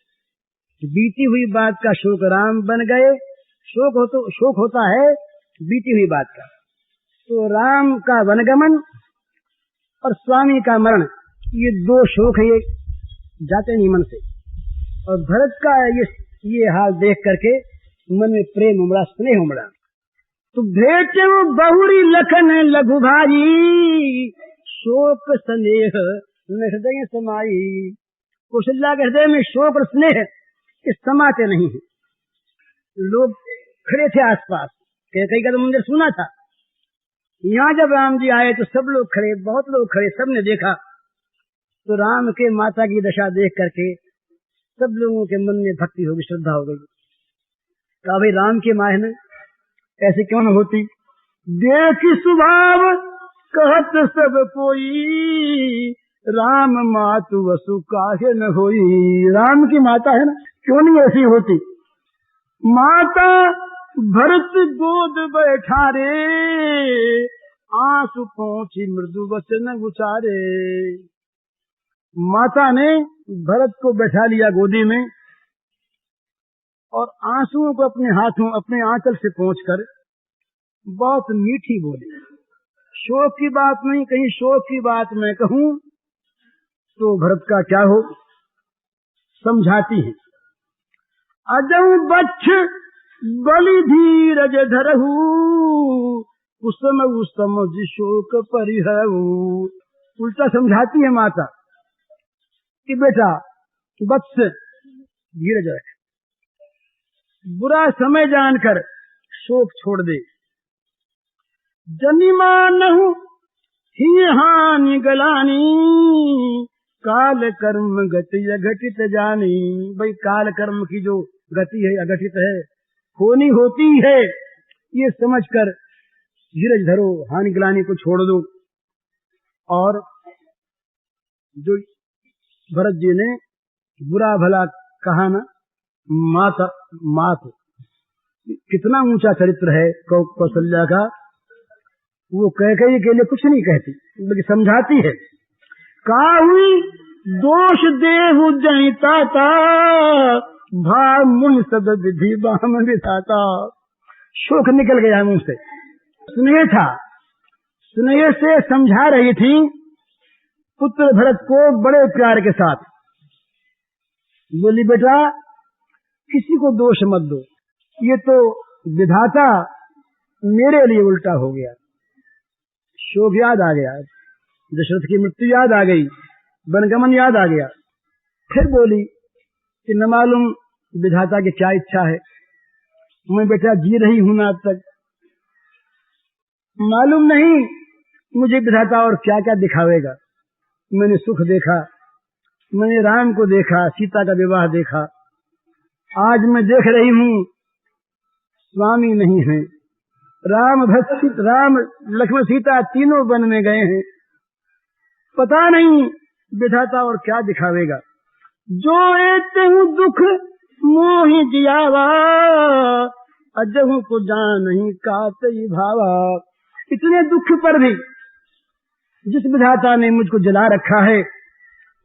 बीती हुई बात का शोक, राम बन गए। शोक होता है बीती हुई बात का। तो राम का वनगमन और स्वामी का मरण, ये दो शोक है, ये जाते नहीं मन से। और भरत का ये हाल देख करके मन में प्रेम उमड़ा, स्नेह उमड़ा। तो भेटे वो बहुरी लखन लघु भाई, शोक स्नेह हृदय समाई। कौशल्या के हृदय में शोक और स्नेह इस समाते नहीं है। लोग खड़े थे आसपास, कई का तो मंदिर सुना था। यहाँ जब राम जी आए तो सब लोग खड़े, बहुत लोग खड़े, सबने देखा। तो राम के माता की दशा देख करके सब लोगों के मन में भक्ति हो गई, श्रद्धा हो गई। कहा भाई राम की माँ है ना, ऐसे क्यों न होती। देख स्वभाव कहत सब कोई, राम मातु वसु काहे न होई। राम की माता है ना, क्यों नहीं ऐसी होती। माता भरत गोद बैठारे, आंसू पहुंची मृदु वचन उचारे। माता ने भरत को बैठा लिया गोदी में और आंसुओं को अपने हाथों, अपने आंचल से पहुंचकर बहुत मीठी बोली। शोक की बात नहीं, कहीं शोक की बात मैं कहूं तो भरत का क्या हो, समझाती है। अजऊ बच्छ बलि धीरज धरहु, कुसम उसम शोक परिहरहु। उल्टा समझाती है माता कि बेटा वत्स धीरज रख, बुरा समय जानकर शोक छोड़ दे। जनिमा नहु ही हानि गलानी, काल कर्म गति अघटित जानी। भाई काल कर्म की जो गति है, अघटित है, होनी होती है, ये समझकर धीरज धरो, हानि गलानी को छोड़ दो। और जो भरत जी ने बुरा भला कहा ना, मात कितना ऊंचा चरित्र है कौशल्या का। वो कैकेयी के लिए कुछ नहीं कहती, बल्कि समझाती है। काहुई दोष देहु जनिताता, भाव मुनि सद विधि बाम विधाता। शोक निकल गया मुंह से, स्नेह था, स्नेह से समझा रही थी पुत्र भरत को बड़े प्यार के साथ। बोली बेटा किसी को दोष मत दो, ये तो विधाता मेरे लिए उल्टा हो गया। शोक याद आ गया, दशरथ की मृत्यु याद आ गई, वनगमन याद आ गया। फिर बोली कि न मालूम विधाता की क्या इच्छा है, मैं बेटा जी रही हूं ना अब तक, मालूम नहीं मुझे विधाता और क्या क्या दिखावेगा। मैंने सुख देखा, मैंने राम को देखा, सीता का विवाह देखा, आज मैं देख रही हूं स्वामी नहीं है, राम भक्त राम लक्ष्मण सीता तीनों वन में गए हैं, पता नहीं विधाता और क्या दिखावेगा। जो एते हूँ दुख मोहि जियावा, अजहू को जान नहीं कातई भावा। इतने दुख पर भी जिस विधाता ने मुझको जला रखा है,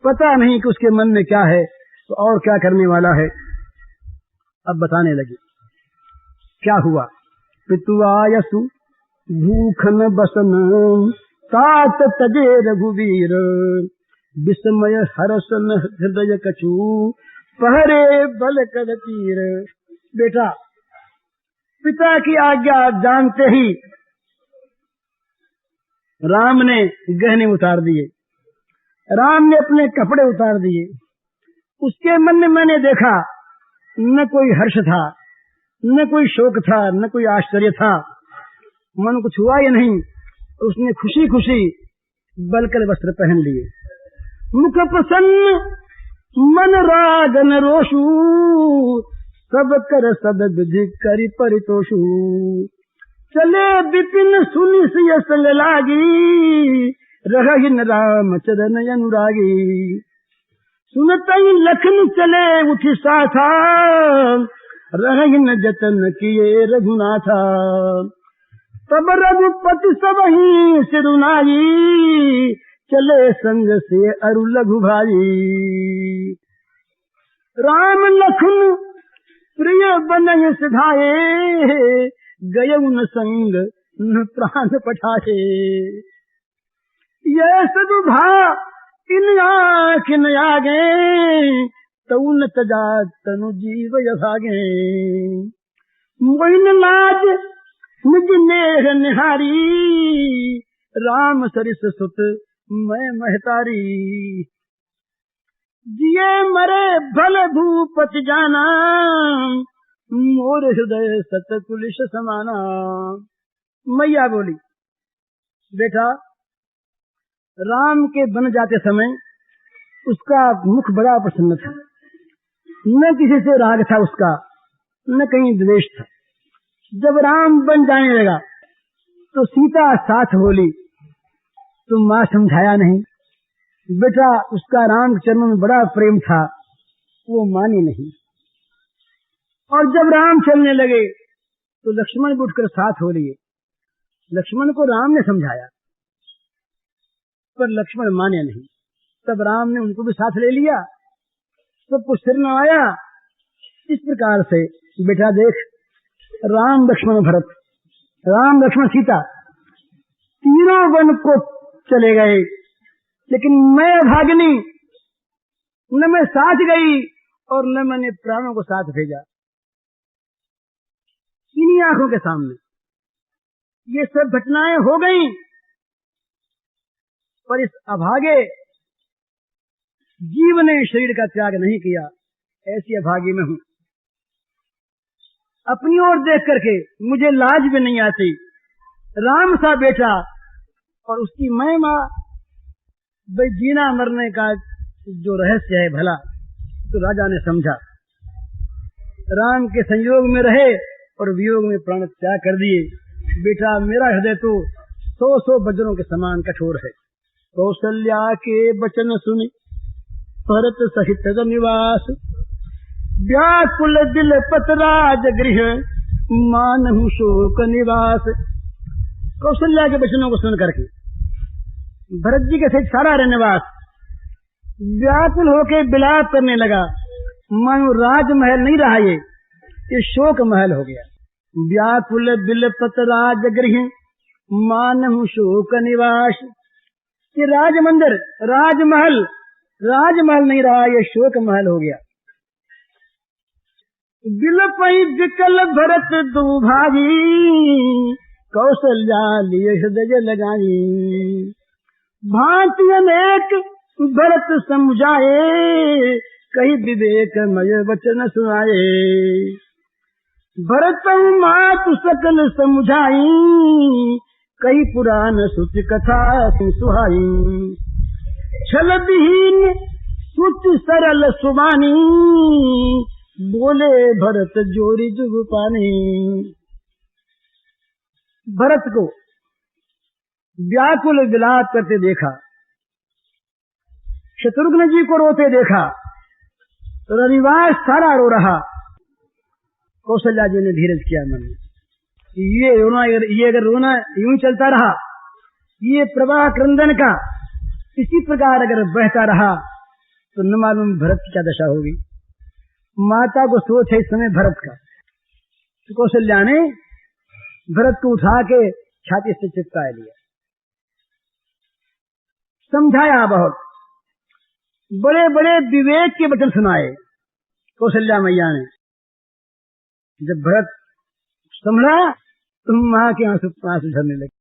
पता नहीं कि उसके मन में क्या है, तो और क्या करने वाला है। अब बताने लगी क्या हुआ। पितुआयसु भूख न बसन, तात तजे रघुवीर, विस्मय हरसन हृदय कछु, पहरे बल कर तीर। बेटा, पिता की आज्ञा जानते ही राम ने गहने उतार दिए, राम ने अपने कपड़े उतार दिए। उसके मन में मैंने देखा न कोई हर्ष था, न कोई शोक था, न कोई आश्चर्य था, मन कुछ हुआ ही नहीं। उसने खुशी खुशी बलकर वस्त्र पहन लिए। मुख प्रसन्न मन रागन रोषु, सब कर सद विधि करि परितोषु। चले विपिन सुनि सिय संग लागी, रहि न राम चरण अनुरागी। सुनतई लखन चले उठि साथा, रहि न जतन किए रघुनाथा। तब रघुपति सबहि सिरुनाई, चले संग से अरु लघु भाई। राम लखन प्रिय बनहि सिधाए, गयउ न संग न प्राण पठाए। ये सदु भा इन आँख न आगे, तऊ न तजा तनु जीव यभागे। मोहिन लाज निज नेह निहारी, राम सरिस सुत मैं महतारी। जिये मरे भल भूपति जाना, मोर हृदय सतकुलिश समाना। मैया बोली, बेटा, राम के बन जाते समय उसका मुख बड़ा प्रसन्न था, न किसी से राग था उसका, न कहीं द्वेष था। जब राम बन जाने लगा तो सीता साथ बोली, तुम मां समझाया नहीं। बेटा, उसका राम के चरणों में बड़ा प्रेम था, वो मानी नहीं। और जब राम चलने लगे तो लक्ष्मण भी उठकर साथ हो लिए। लक्ष्मण को राम ने समझाया, पर लक्ष्मण माने नहीं। तब राम ने उनको भी साथ ले लिया, सबको सिर नवाया। इस प्रकार से बेटा देख, राम लक्ष्मण भरत, राम लक्ष्मण सीता तीनों वन को चले गए, लेकिन मैं भागनी, न मैं साथ गई और न मैंने प्राणों को साथ भेजा। इन्हीं आंखों के सामने ये सब घटनाएं हो गई, पर इस अभागे जीव ने शरीर का त्याग नहीं किया। ऐसी अभागी में हूं। अपनी ओर देख करके मुझे लाज भी नहीं आती। राम सा बेटा और उसकी मैं मां, भाई जीना मरने का जो रहस्य है भला तो राजा ने समझा। राम के संयोग में रहे और वियोग में प्राण त्याग कर दिए। बेटा, मेरा हृदय तो 100 वज्रों के समान कठोर है। कौशल्या के वचन सुनी भरत सहित निवास, व्याकुल दिल पतराज गृह, मानहु शोक निवास। कौशल्या के वचनों को सुन करके भरत जी के सहित सारा निवास व्याकुल होके विलाप करने लगा। मानो राजमहल नहीं रहा, ये शोक महल हो गया। व्याकुल दिल पतराज गृह, मानहु शोक निवास। ये राजमंदिर, राजमहल नहीं रहा, ये शोक महल हो गया। बिलपई विकल भरत दुभागी, कौशल्या लिए हृदय लगाई। भांति अनेक भरत समझाए, कही विवेकमय वचन सुनाए। भरत मात सकल समझाई, कई पुराण सुच कथा सुहाई। छल विहीन सुच सरल सुबानी, बोले भरत जोरी जुग पानी। भरत को व्याकुल विलाप करते देखा, शत्रुघ्न जी को रोते देखा, रविवार सारा रो रहा। कौशल्या जी ने धीरज किया मन में, ये अगर रोना यूं चलता रहा, ये प्रवाह क्रंदन का इसी प्रकार अगर बहता रहा, तो न मालूम भरत की क्या दशा होगी। माता को सोच है इस समय भरत का। तो कौशल्या ने भरत को उठा के छाती से चिपका लिया, समझाया बहुत, बड़े बड़े विवेक के वचन सुनाए कौशल्या मैया ने। जब भरत संभला तो मां के आंसू झरने लगे।